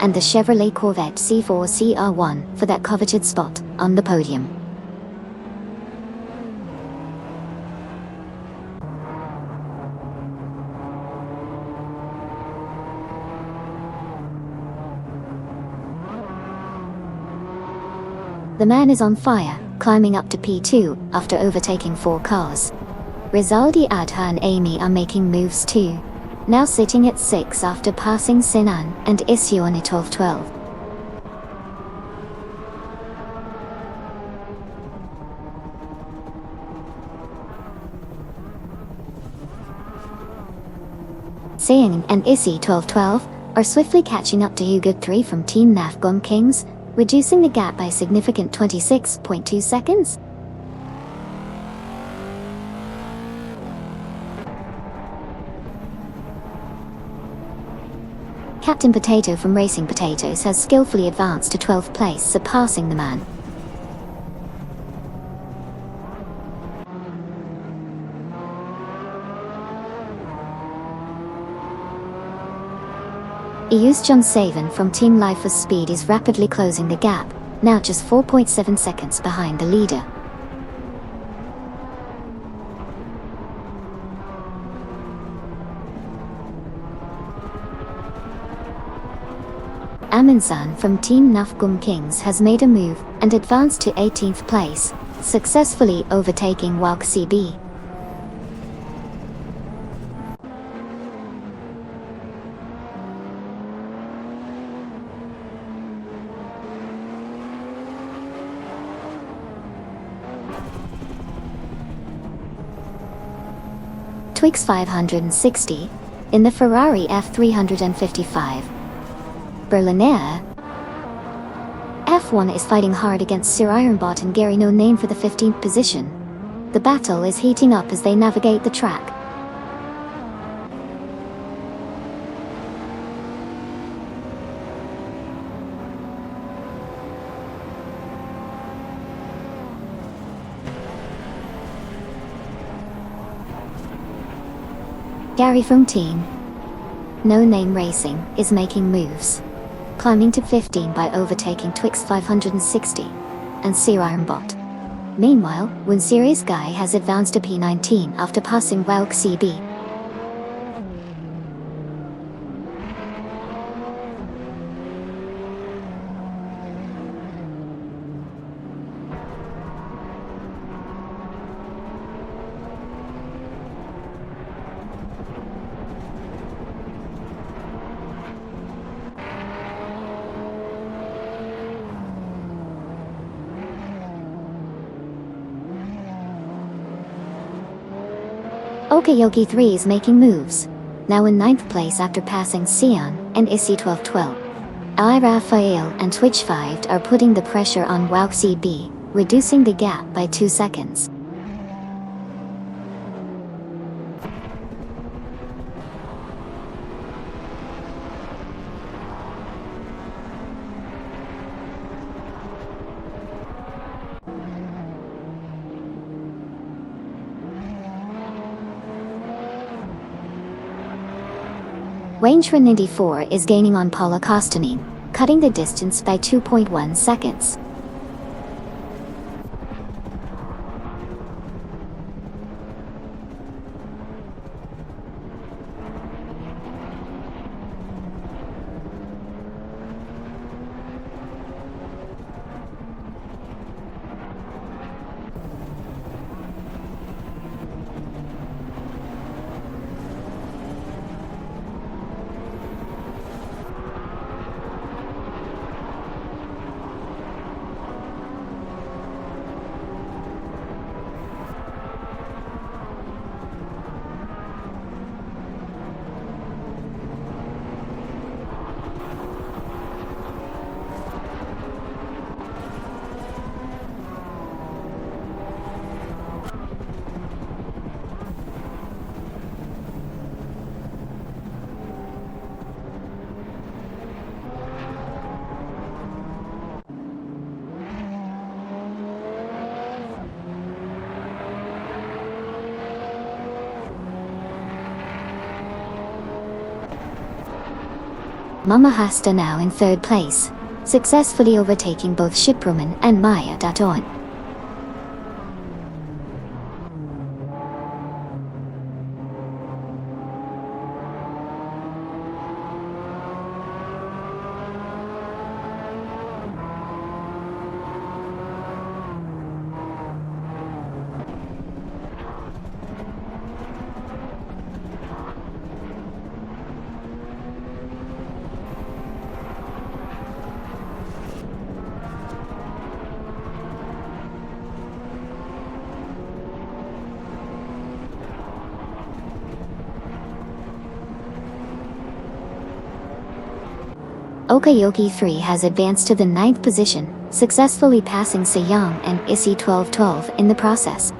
and the Chevrolet Corvette C4 CR1 for that coveted spot on the podium. The man is on fire, climbing up to P2 after overtaking 4 cars. Rizaldi, Adha and Amy are making moves too, now sitting at 6 after passing Sinan and Isione 12-12. Seeing and Issy 12-12 are swiftly catching up to Hugo 3 from Team Nafgum Kings, reducing the gap by a significant 26.2 seconds. Captain Potato from Racing Potatoes has skillfully advanced to 12th place, surpassing the man. Eus John Savan from Team Life for Speed is rapidly closing the gap, now just 4.7 seconds behind the leader. Aminsan from Team Nafgum Kings has made a move and advanced to 18th place, successfully overtaking Walk CB. Twix 560, in the Ferrari F355. Berliner F1 is fighting hard against Sir Ironbot and Gary No Name for the 15th position. The battle is heating up as they navigate the track. Gary from Team No Name Racing is making moves, climbing to 15 by overtaking Twix 560 and Sir Ironbot. Meanwhile, One Serious Guy has advanced to P19 after passing Wouk CB. Okayoki 3 is making moves, now in 9th place after passing Sion and Issy 1212. I Raphael and Twitch 5 are putting the pressure on Wouk CB, reducing the gap by 2 seconds. Wayne Trinity 4 is gaining on Paula Kostanin, cutting the distance by 2.1 seconds. Mama Hasta now in 3rd place, successfully overtaking both Shipruman and Maya Daton. Okayoki 3 has advanced to the 9th position, successfully passing Sejong and Issy 1212 in the process.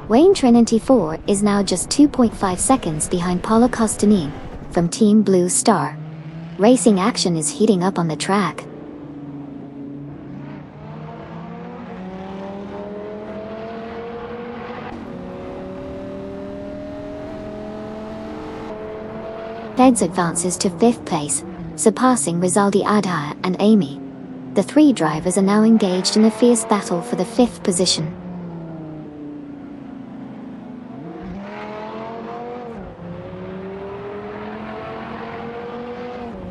Wayne Trinity 4 is now just 2.5 seconds behind Paula Kostanin from Team Blue Star. Racing action is heating up on the track. Feds advances to 5th place, surpassing Rizaldi Adha and Amy. The three drivers are now engaged in a fierce battle for the 5th position.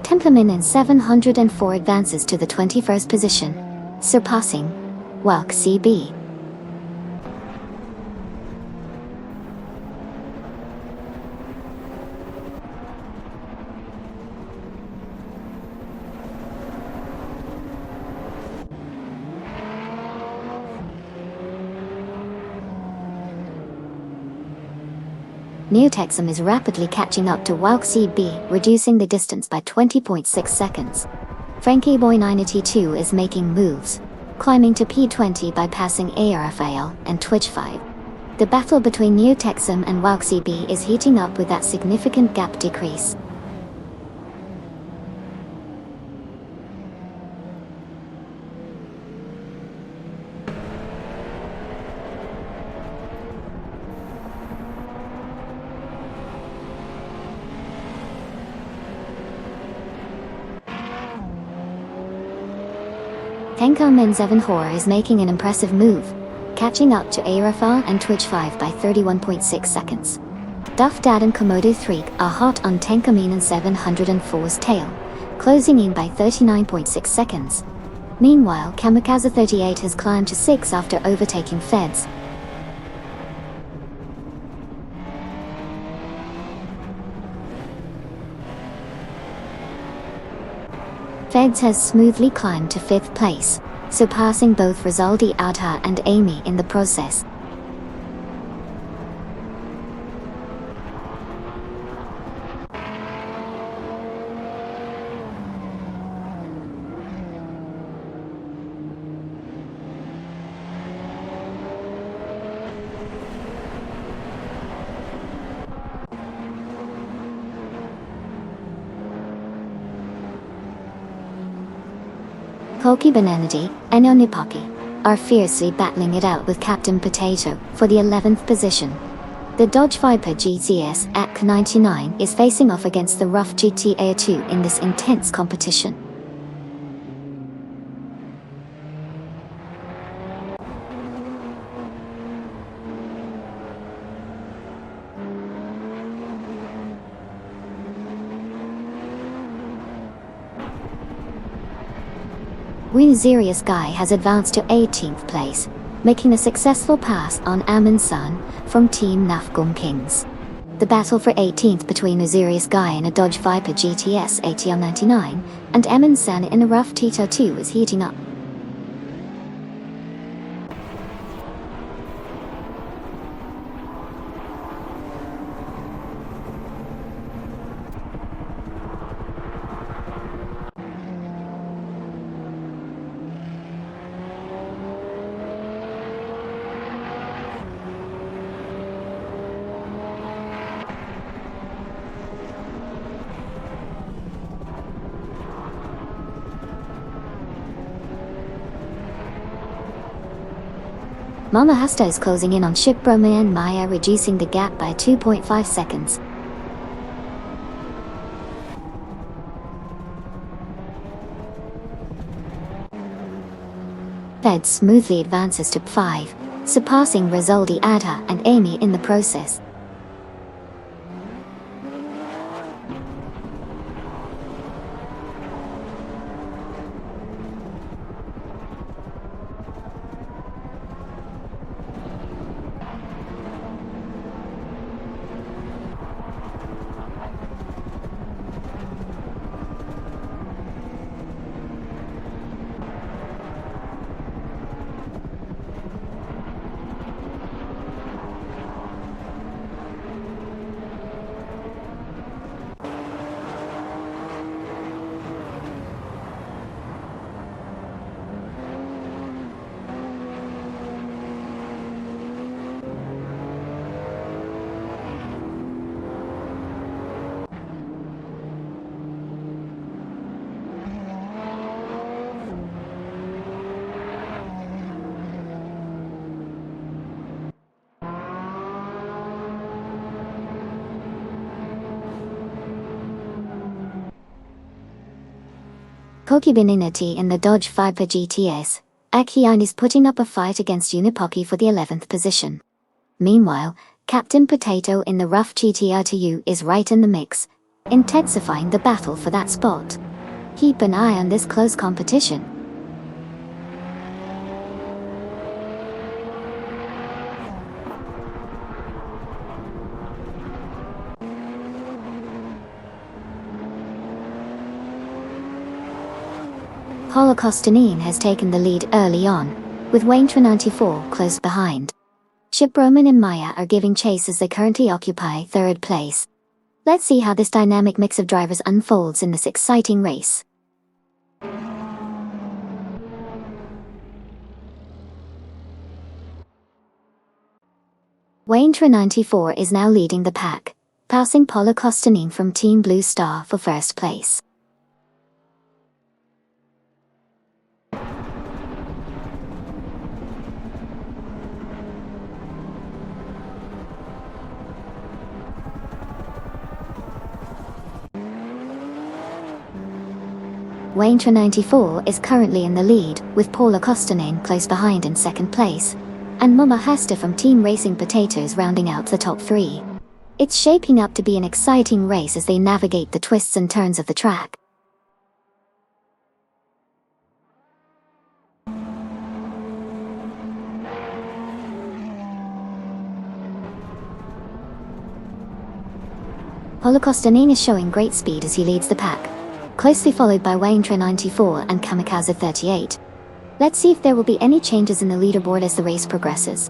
Templeman in 704 advances to the 21st position, surpassing Walk CB. Neotexum is rapidly catching up to Walk CB, reducing the distance by 20.6 seconds. Frankie Boy 982 is making moves, climbing to P20 by passing ARFAL and Twitch 5. The battle between Neotexum and Walk CB is heating up with that significant gap decrease. Tenko Menzevenhor is making an impressive move, catching up to Arafa and Twitch 5 by 31.6 seconds. Duff Dad and Komodo 3 are hot on Tenkamin 704's tail, closing in by 39.6 seconds. Meanwhile, Kamikaze 38 has climbed to 6 after overtaking Feds. Feds has smoothly climbed to 5th place, surpassing both Rizaldi Adha and Amy in the process. Koki Bananadi and Onipaki are fiercely battling it out with Captain Potato for the 11th position. The Dodge Viper GTS at 99 is facing off against the rough GTA 2 in this intense competition. Winzerius Guy has advanced to 18th place, making a successful pass on Amin San from Team Nafgum Kings. The battle for 18th between Winzerius Guy in a Dodge Viper GTS ATR 99 and Amin San in a rough Tito 2 is heating up. Mama Hasta is closing in on Ship Broma and Maya, reducing the gap by 2.5 seconds. Fed smoothly advances to 5, surpassing Rizaldi Adha and Amy in the process. Kokibinity in the Dodge Viper GTS, Akian is putting up a fight against Unipoki for the 11th position. Meanwhile, Captain Potato in the rough GTR2U is right in the mix, intensifying the battle for that spot. Keep an eye on this close competition. Paolo Costanine has taken the lead early on, with Wayne 94 close behind. Ship Roman and Maya are giving chase as they currently occupy third place. Let's see how this dynamic mix of drivers unfolds in this exciting race. Wayne 94 is now leading the pack, passing Paolo Costanine from Team Blue Star for first place. Wayne 94 is currently in the lead, with Paolo Costanine close behind in second place, and Mama Hasta from Team Racing Potatoes rounding out the top three. It's shaping up to be an exciting race as they navigate the twists and turns of the track. Paolo Costanine is showing great speed as he leads the pack, closely followed by Wayne 94 and Kamikaze 38. Let's see if there will be any changes in the leaderboard as the race progresses.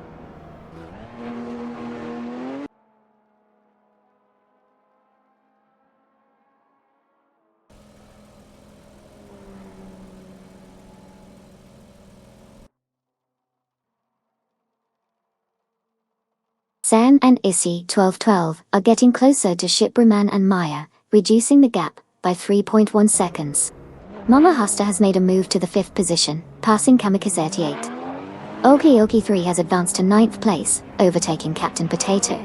San and Issy 1212 are getting closer to Shiproman and Maya, reducing the gap by 3.1 seconds. Mama Hasta has made a move to the 5th position, passing Kamikaze 88. Oki 3 has advanced to 9th place, overtaking Captain Potato.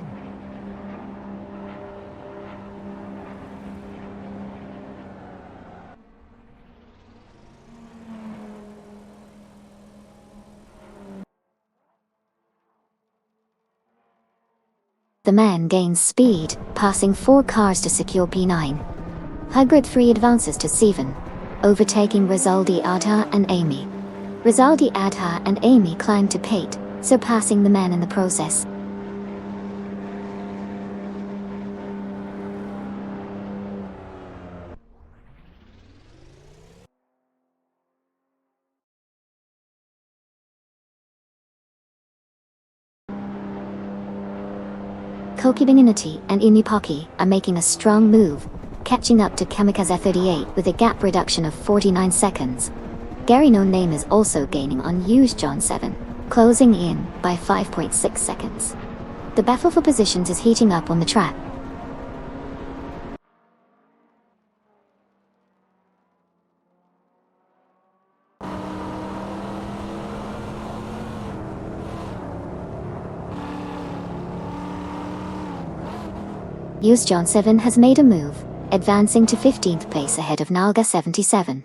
The man gains speed, passing 4 cars to secure P9. Hagrid 3 advances to 7, overtaking Rizaldi Adha and Amy. Rizaldi Adha and Amy climb to Pate, surpassing the man in the process. Kokibinity and Inupaki are making a strong move, catching up to Kamikaze 38 with a gap reduction of 49 seconds. Gary No Name is also gaining on Used John 7, closing in by 5.6 seconds. The battle for positions is heating up on the track. Used John 7 has made a move, advancing to 15th place ahead of Nalga 77.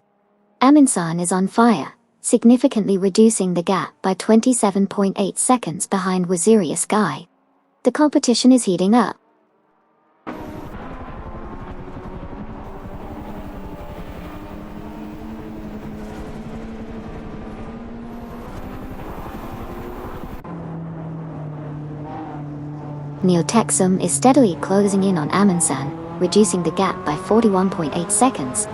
Aminsan is on fire, significantly reducing the gap by 27.8 seconds behind Waziria Sky. The competition is heating up. Neotexum is steadily closing in on Aminsan, reducing the gap by 41.8 seconds.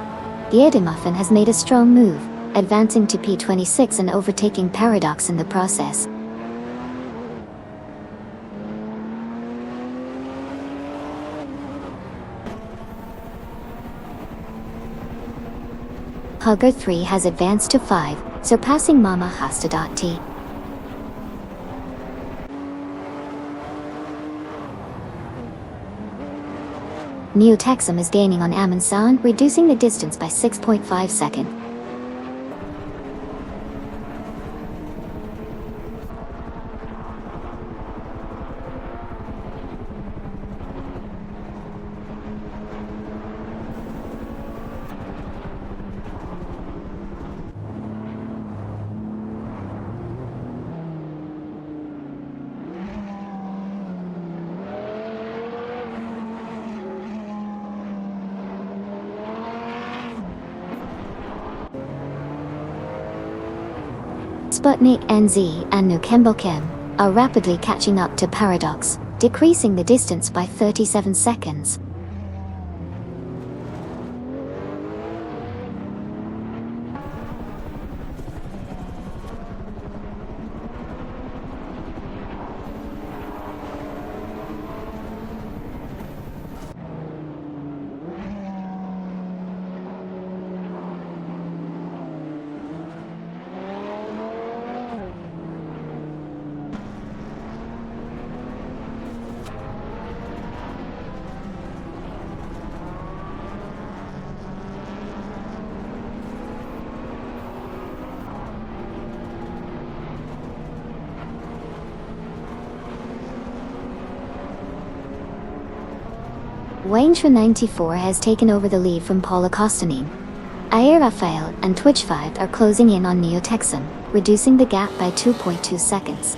Muffin has made a strong move, advancing to P26 and overtaking Paradox in the process. Hugger 3 has advanced to 5, surpassing Mama Hasta.T. Neotexum is gaining on Aminsan, reducing the distance by 6.5 seconds. Sputnik NZ and Nukembokem are rapidly catching up to Paradox, decreasing the distance by 37 seconds. Waynesha 94 has taken over the lead from Paula Kostanin. Air Rafael and Twitch 5 are closing in on Neo Texan, reducing the gap by 2.2 seconds.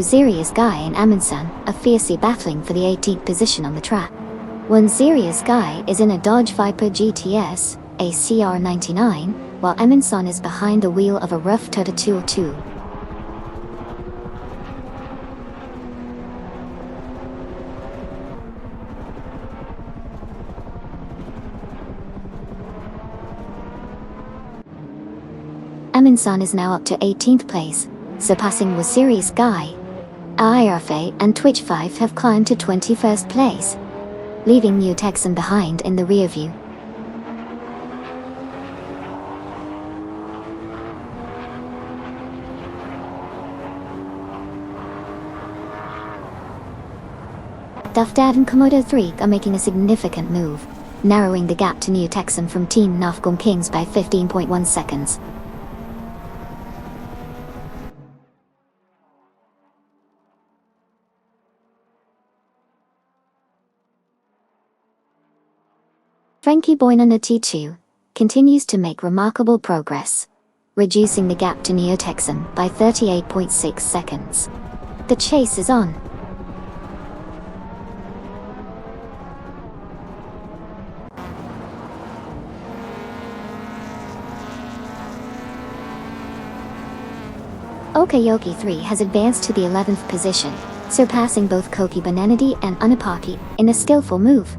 Serious Guy and Amundsen are fiercely battling for the 18th position on the track. One Serious Guy is in a Dodge Viper GTS, a CR99, while Amundsen is behind the wheel of a rough Toyota 202. Amundsen is now up to 18th place, surpassing Serious Guy. IRFA and Twitch 5 have climbed to 21st place, leaving Neo Texan behind in the rear view. Dufdad and Komodo 3 are making a significant move, narrowing the gap to Neo Texan from Team Nafgum Kings by 15.1 seconds. Frankie Boynan T2 continues to make remarkable progress, reducing the gap to Neo Texan by 38.6 seconds. The chase is on. Okayoki 3 has advanced to the 11th position, surpassing both Koki Bananadi and Anapaki in a skillful move.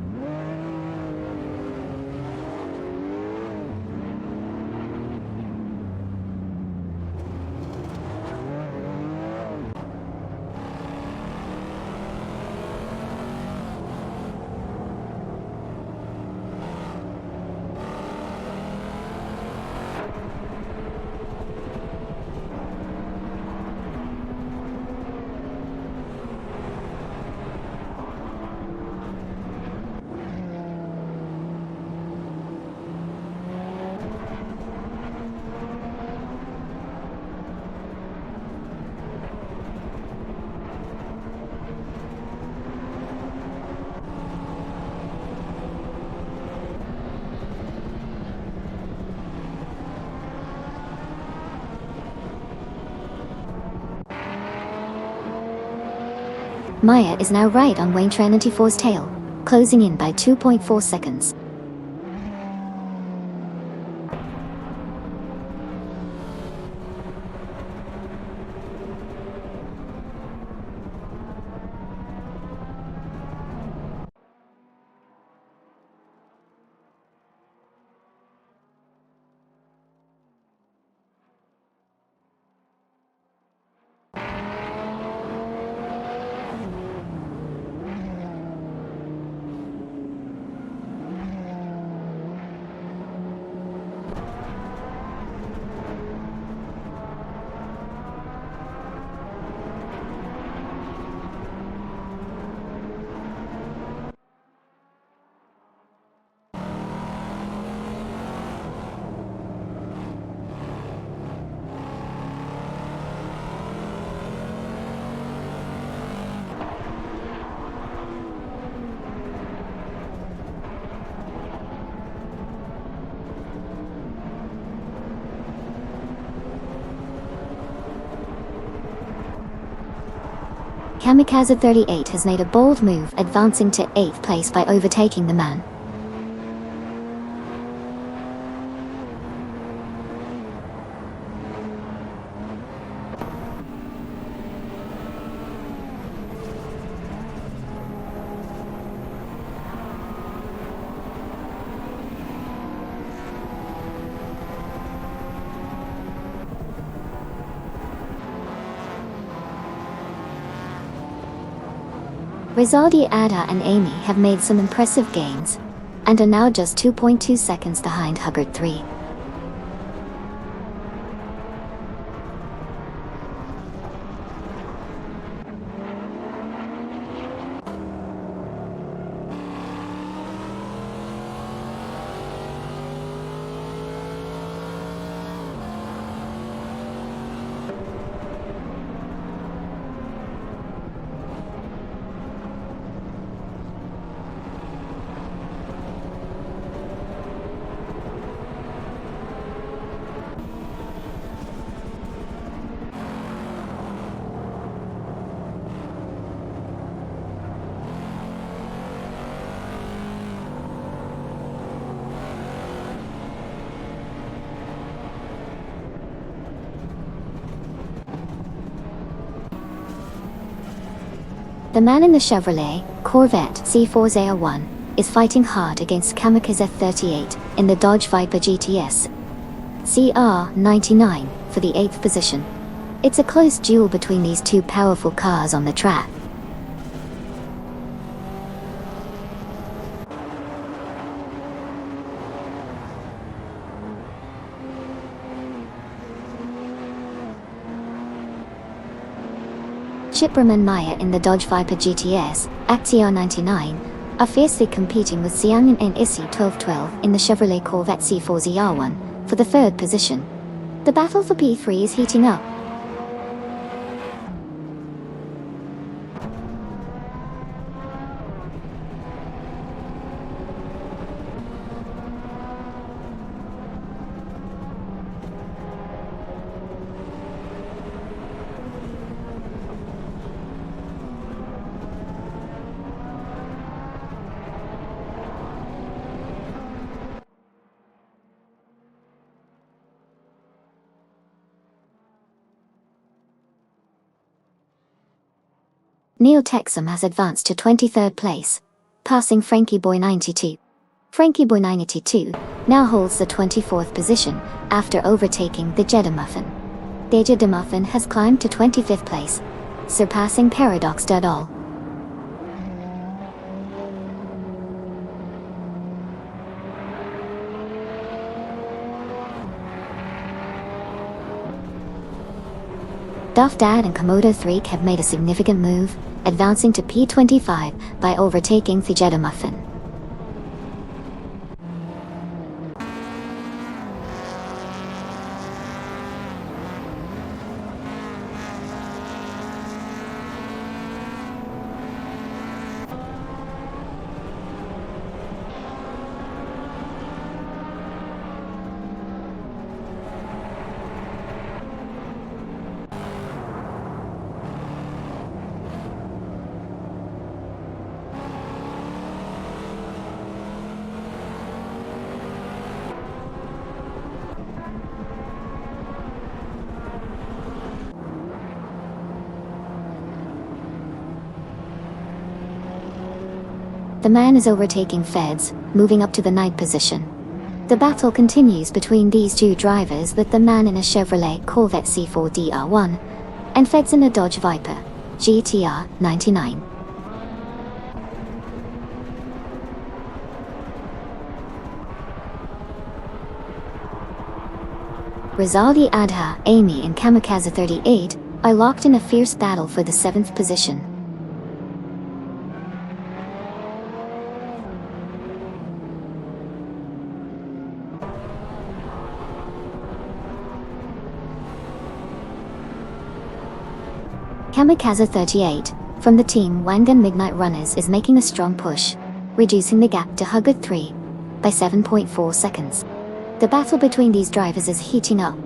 Maya is now right on Wayne Trinity 4's tail, closing in by 2.4 seconds. Kamikaze 38 has made a bold move, advancing to 8th place by overtaking the man. Rizaldi, Ada and Amy have made some impressive gains, and are now just 2.2 seconds behind Huggard 3. The man in the Chevrolet Corvette C4ZR1 is fighting hard against Kamikaze 38 in the Dodge Viper GTS CR99 for the 8th position. It's a close duel between these two powerful cars on the track. Chipram and Maya in the Dodge Viper GTS CR99 are fiercely competing with Siang and Issy 1212 in the Chevrolet Corvette C4ZR1 for the 3rd position. The battle for P3 is heating up. Neil Texum has advanced to 23rd place, passing Frankie Boy 92. Frankie Boy 92 now holds the 24th position after overtaking the Jeddah Muffin. The Jeddah Muffin has climbed to 25th place, surpassing Paradox Dudall. Duff Dad and Komodo 3 have made a significant move, advancing to P25 by overtaking the Jeddah Muffin. The man is overtaking Feds, moving up to the 9th position. The battle continues between these two drivers, with the man in a Chevrolet Corvette C4DR1 and Feds in a Dodge Viper GTR 99. Rizaldi, Adha, Amy and Kamikaze 38 are locked in a fierce battle for the 7th position. Kamikaze 38, from the team Wangan Midnight Runners, is making a strong push, reducing the gap to Huggard 3 by 7.4 seconds. The battle between these drivers is heating up.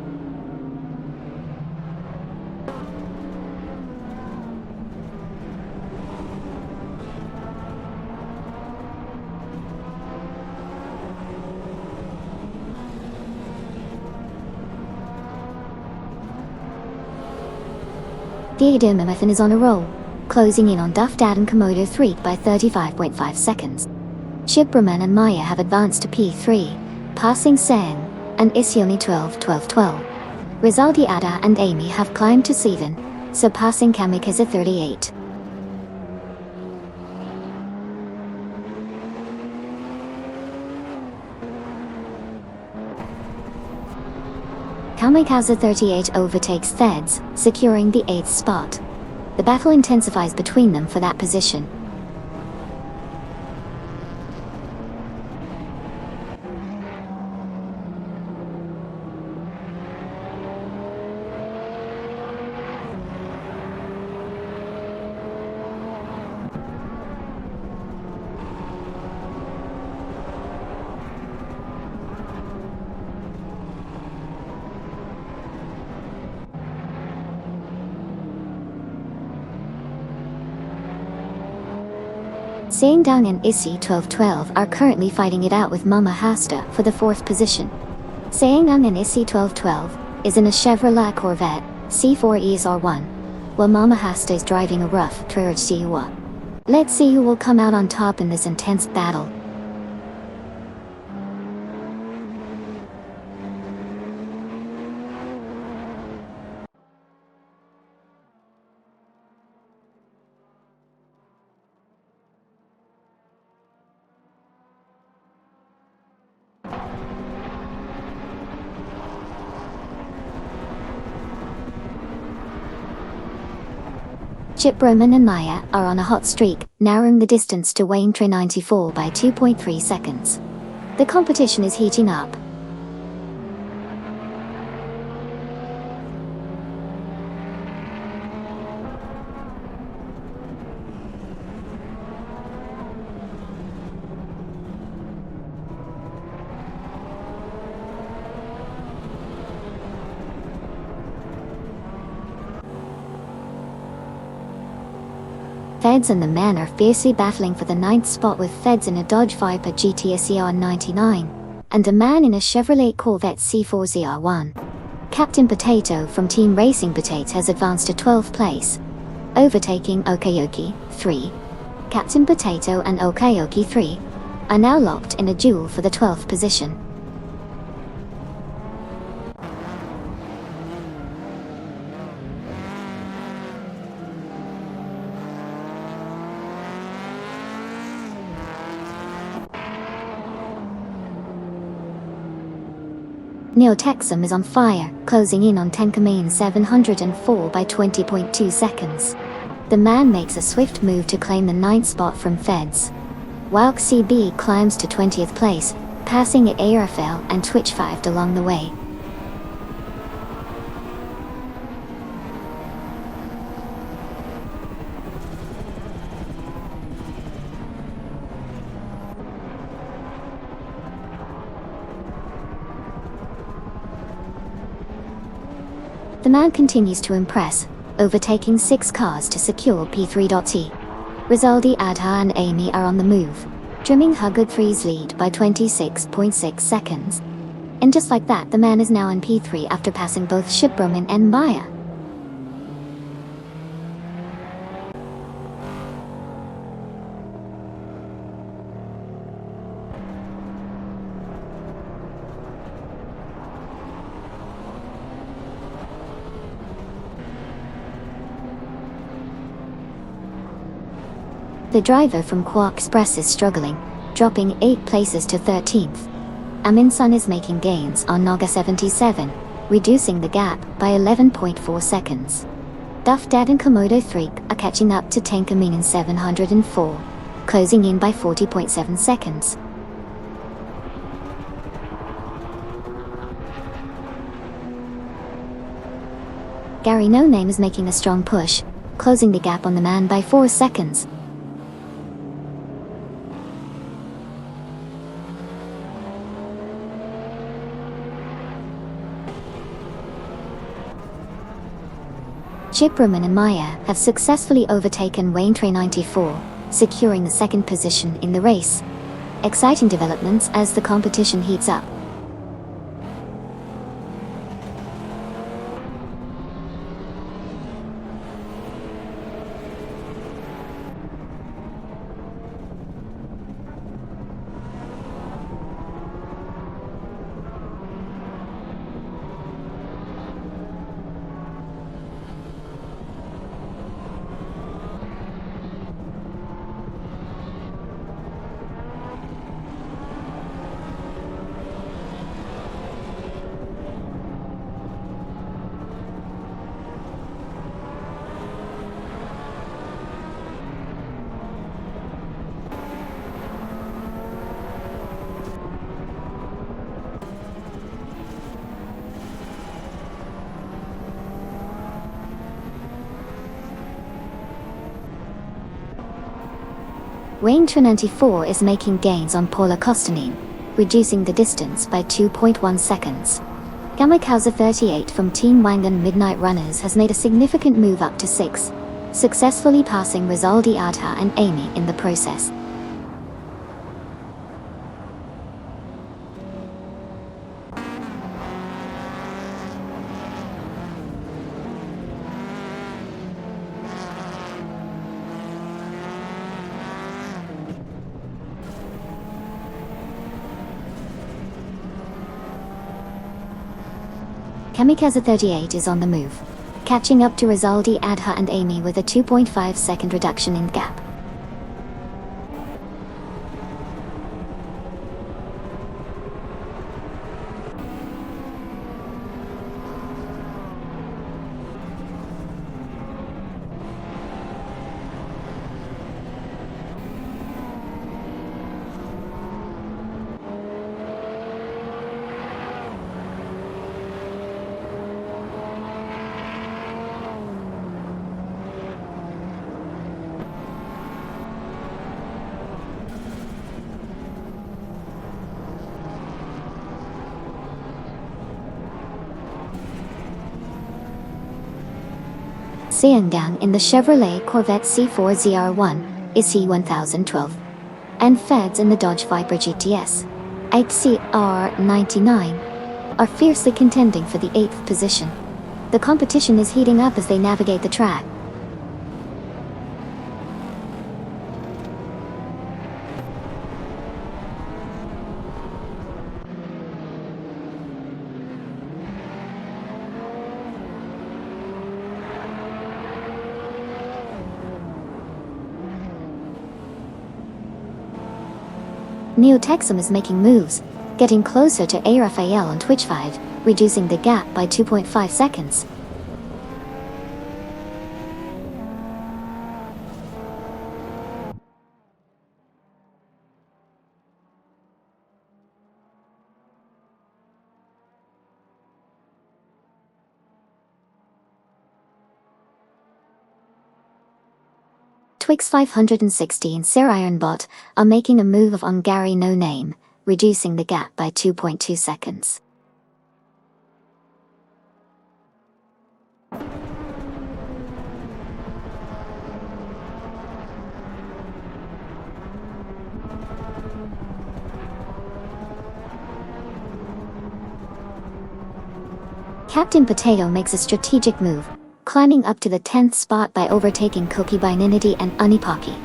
Theodore Mimothan is on a roll, closing in on Duff Dad and Komodo 3 by 35.5 seconds. Shibraman and Maya have advanced to P3, passing Sang and Isioni 12-12-12. Rizaldi Ada and Amy have climbed to 7, surpassing Kamikaze 38. Kamikaze 38 overtakes Theds, securing the 8th spot. The battle intensifies between them for that position. Seingdang and Issy 12-12 are currently fighting it out with Mama Hasta for the 4th position. Seingdang and Issy 12-12 is in a Chevrolet Corvette C4 ESR1, while Mama Hasta is driving a rough Courage Siwa. Let's see who will come out on top in this intense battle. Chip Roman and Maya are on a hot streak, narrowing the distance to Wayne Trey 94 by 2.3 seconds. The competition is heating up. Feds and the men are fiercely battling for the 9th spot, with Feds in a Dodge Viper GT SCR 99 and a man in a Chevrolet Corvette C4 ZR1. Captain Potato from Team Racing Potato has advanced to 12th place, overtaking Okayoki 3. Captain Potato and Okayoki 3 are now locked in a duel for the 12th position. Neo-Texum is on fire, closing in on Tenkamin 704 by 20.2 seconds. The man makes a swift move to claim the 9th spot from Feds. Walk CB climbs to 20th place, passing at ARFL and Twitch 5 along the way. The man continues to impress, overtaking 6 cars to secure P3.T. Rizaldi Adha and Amy are on the move, trimming Huggard 3's lead by 26.6 seconds. And just like that, the man is now in P3 after passing both Shibroman and Maya. The driver from Quark Express is struggling, dropping 8 places to 13th. Aminsun is making gains on Naga 77, reducing the gap by 11.4 seconds. Duff Dad and Komodo 3 are catching up to Tenkamin in 704, closing in by 40.7 seconds. Gary No Name is making a strong push, closing the gap on the man by 4 seconds. Shibraman and Maya have successfully overtaken Wayne Trey 94, securing the 2nd position in the race. Exciting developments as the competition heats up. Wayne 94 is making gains on Paula Costanin, reducing the distance by 2.1 seconds. Kamikaze 38 from Team Wangan Midnight Runners has made a significant move up to 6, successfully passing Rizaldi Adha and Amy in the process. Kamikaze 38 is on the move, catching up to Rizaldi Adha and Amy with a 2.5 second reduction in gap. Seangang in the Chevrolet Corvette C4 ZR1 is C1012, and Feds in the Dodge Viper GTS HCR99 are fiercely contending for the 8th position. The competition is heating up as they navigate the track. Neo Texum is making moves, getting closer to A. Raphael on Twitch 5, reducing the gap by 2.5 seconds. Twix 560 and Sir Ironbot are making a move of on Gary No Name, reducing the gap by 2.2 seconds. Captain Potato makes a strategic move, climbing up to the 10th spot by overtaking Koki Binanity and Unipaki.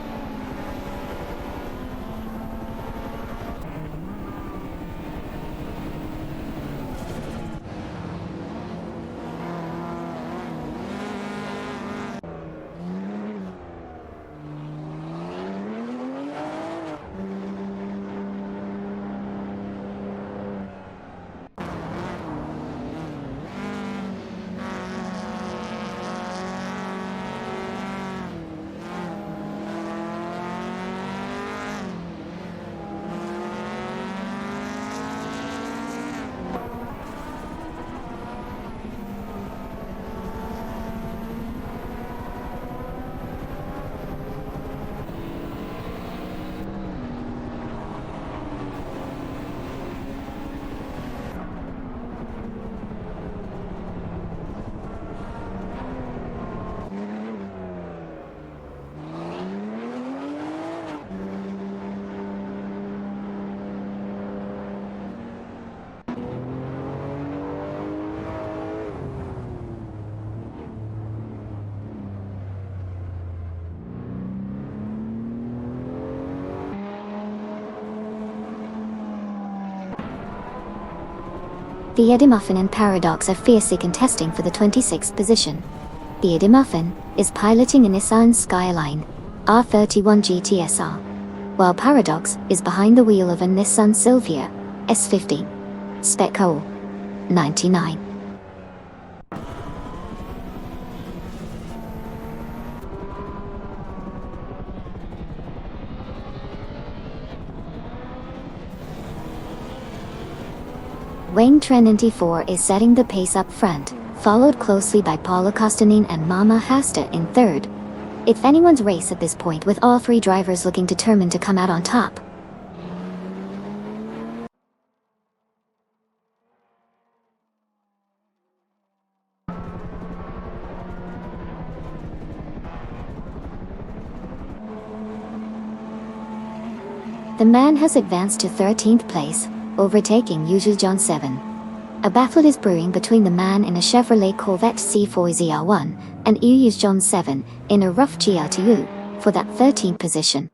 The Eddie Muffin and Paradox are fiercely contesting for the 26th position. The Eddie Muffin is piloting a Nissan Skyline R31 GTSR, while Paradox is behind the wheel of a Nissan Silvia S50 Spec 99. Wayne 94 is setting the pace up front, followed closely by Paula Costanin and Mama Hasta in third. It's anyone's race at this point, with all three drivers looking determined to come out on top. The man has advanced to 13th place, overtaking Yuju John 7. A battle is brewing between the man in a Chevrolet Corvette C4 ZR1 and Yuju John 7 in a rough GR2 for that 13th position.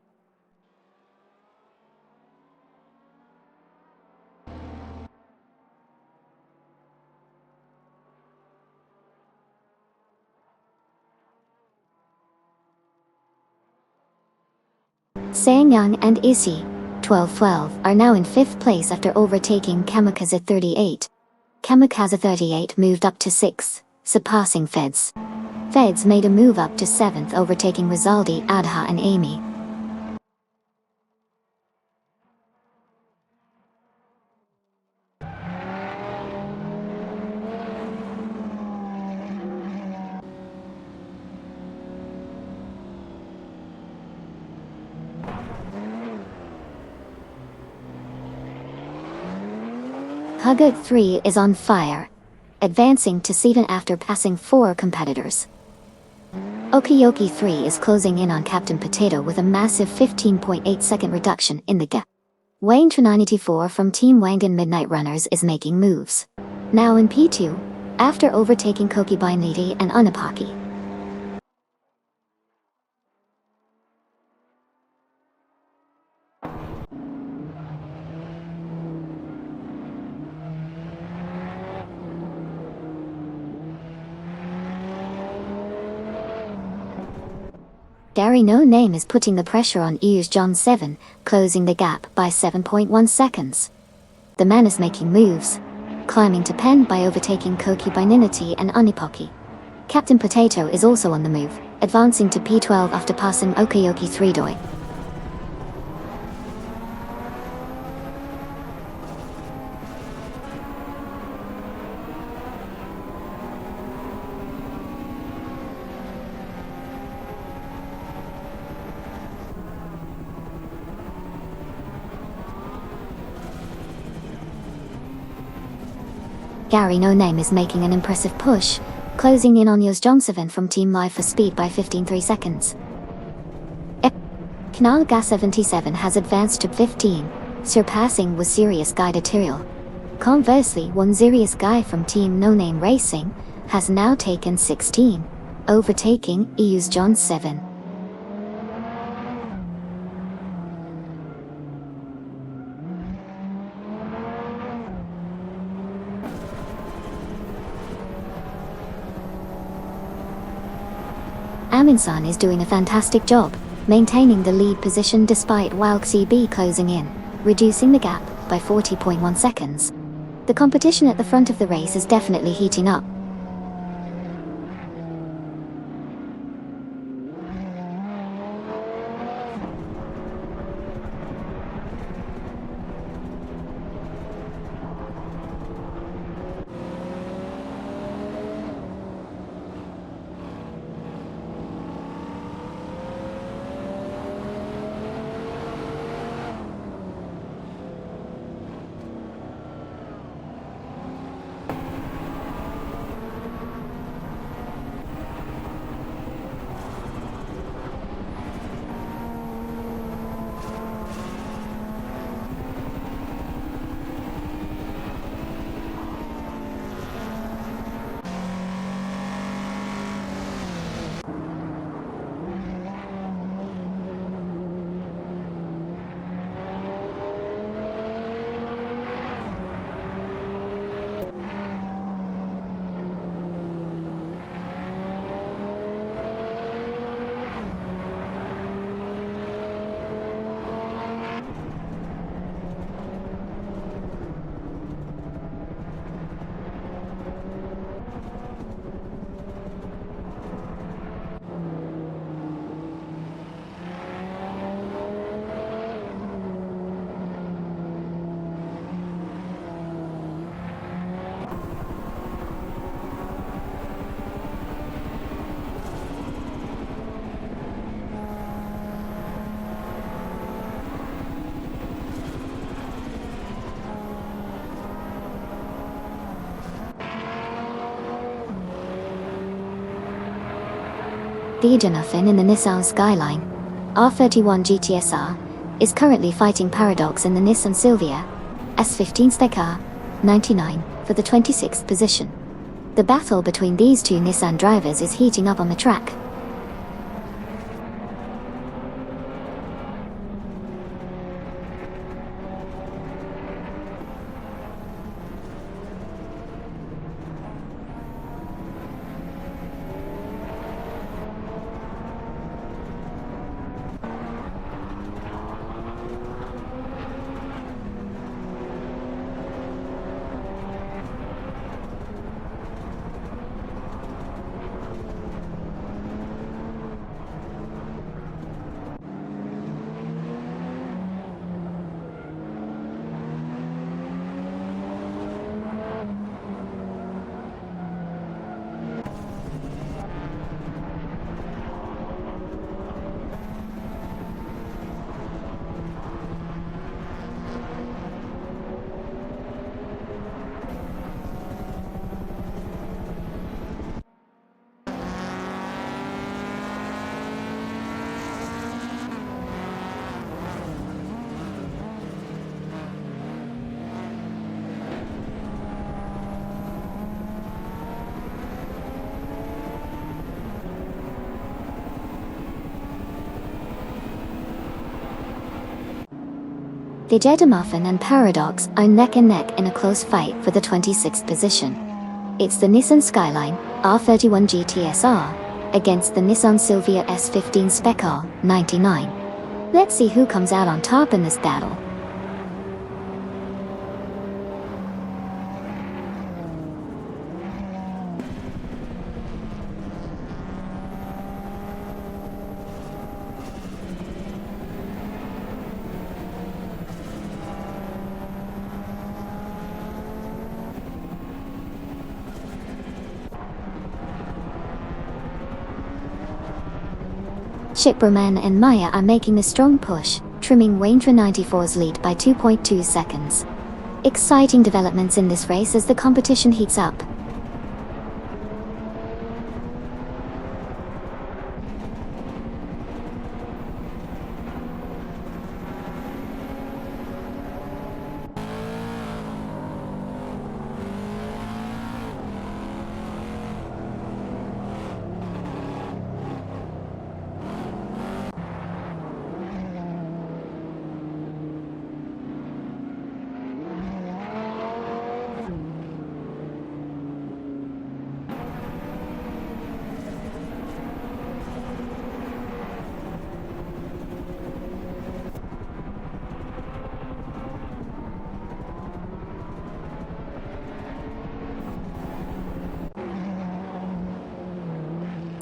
Sang-young and Issy, 12-12, are now in 5th place after overtaking Kamikaze 38. Kamikaze 38 moved up to 6th, surpassing Feds. Feds made a move up to 7th, overtaking Rizaldi, Adha and Amy. Huggard 3 is on fire, advancing to 7th after passing 4 competitors. Okiyoki 3 is closing in on Captain Potato with a massive 15.8 second reduction in the gap. Wayne 294 from Team Wangan Midnight Runners is making moves. Now in P2, after overtaking Koki Bainiti and Unapaki. Gary No Name is putting the pressure on Yuju John 7, closing the gap by 7.1 seconds. The man is making moves, climbing to pen by overtaking Koki Bainiti and Unipaki. Captain Potato is also on the move, advancing to P12 after passing Okayoki 3 Doi. Gary No Name is making an impressive push, closing in on Yuju John 7 from Team Live for speed by 15.3 seconds. Knalga 77 has advanced to 15, surpassing was Sirius Guy Deterial. Conversely, one Sirius Guy from Team No Name Racing has now taken 16, overtaking Yuju John 7. Aminsan is doing a fantastic job, maintaining the lead position despite Wilk CB closing in, reducing the gap by 40.1 seconds. The competition at the front of the race is definitely heating up. The Muffin in the Nissan Skyline R31 GTSR is currently fighting Paradox in the Nissan Silvia S15 Supercars 99 for the 26th position. The battle between these two Nissan drivers is heating up on the track. The Muffin and Paradox are neck and neck in a close fight for the 26th position. It's the Nissan Skyline R31 GTSR against the Nissan Silvia S15 Supercars 99. Let's see who comes out on top in this battle. Shipperman and Maya are making a strong push, trimming Waintra 94's lead by 2.2 seconds. Exciting developments in this race as the competition heats up.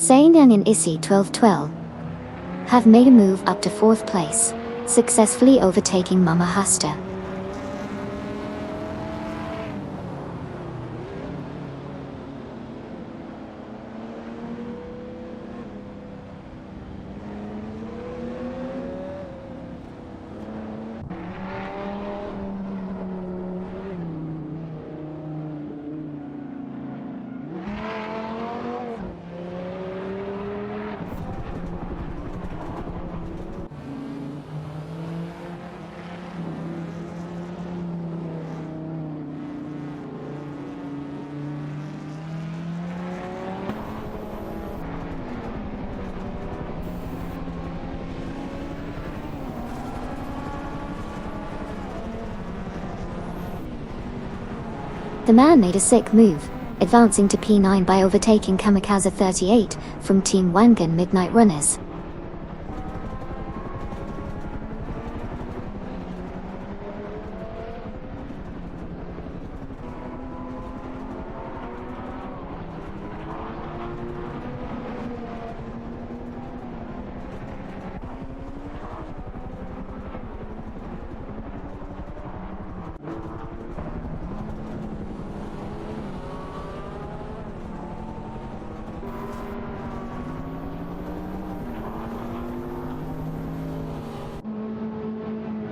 Zainang and Issy 1212 have made a move up to 4th place, successfully overtaking Mama Hasta. The man made a sick move, advancing to P9 by overtaking Kamikaze 38 from Team Wangan Midnight Runners.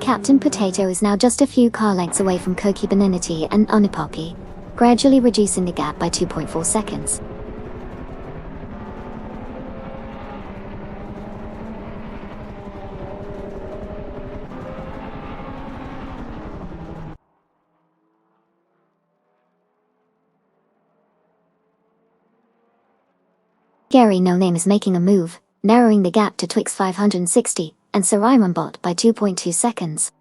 Captain Potato is now just a few car lengths away from Koki Beninity and Unipopi, gradually reducing the gap by 2.4 seconds. Gary No Name is making a move, narrowing the gap to Twix 560 and Sir Ironbot by 2.2 seconds.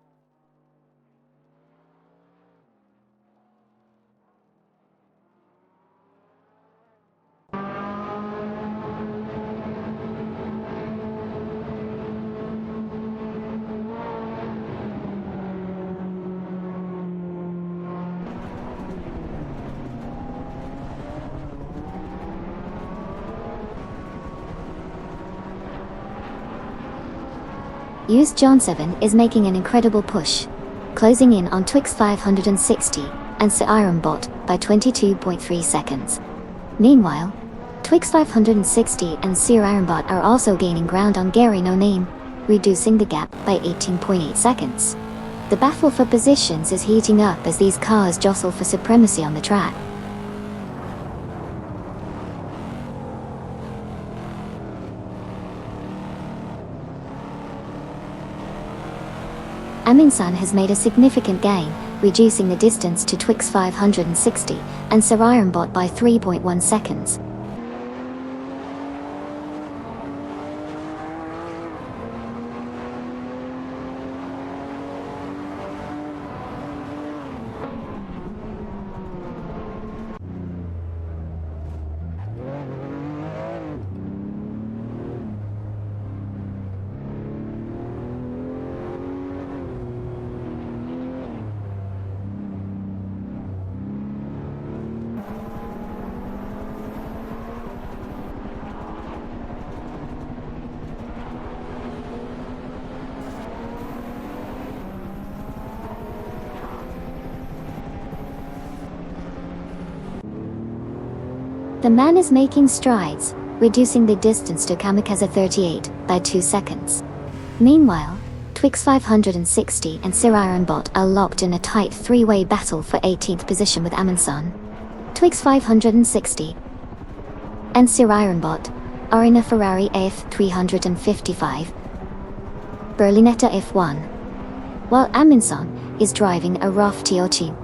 Used John 7 is making an incredible push, closing in on Twix 560 and Sir Ironbot by 22.3 seconds. Meanwhile, Twix 560 and Sir Ironbot are also gaining ground on Gary No Name, reducing the gap by 18.8 seconds. The battle for positions is heating up as these cars jostle for supremacy on the track. Aminsan has made a significant gain, reducing the distance to Twix 560 and Sir Ironbot by 3.1 seconds. The man is making strides, reducing the distance to Kamikaze 38 by 2 seconds. Meanwhile, Twix 560 and Sir Ironbot are locked in a tight three-way battle for 18th position with Aminsan. Twix 560 and Sir Ironbot are in a Ferrari F355 Berlinetta F1, while Aminsan is driving a RAF Toyota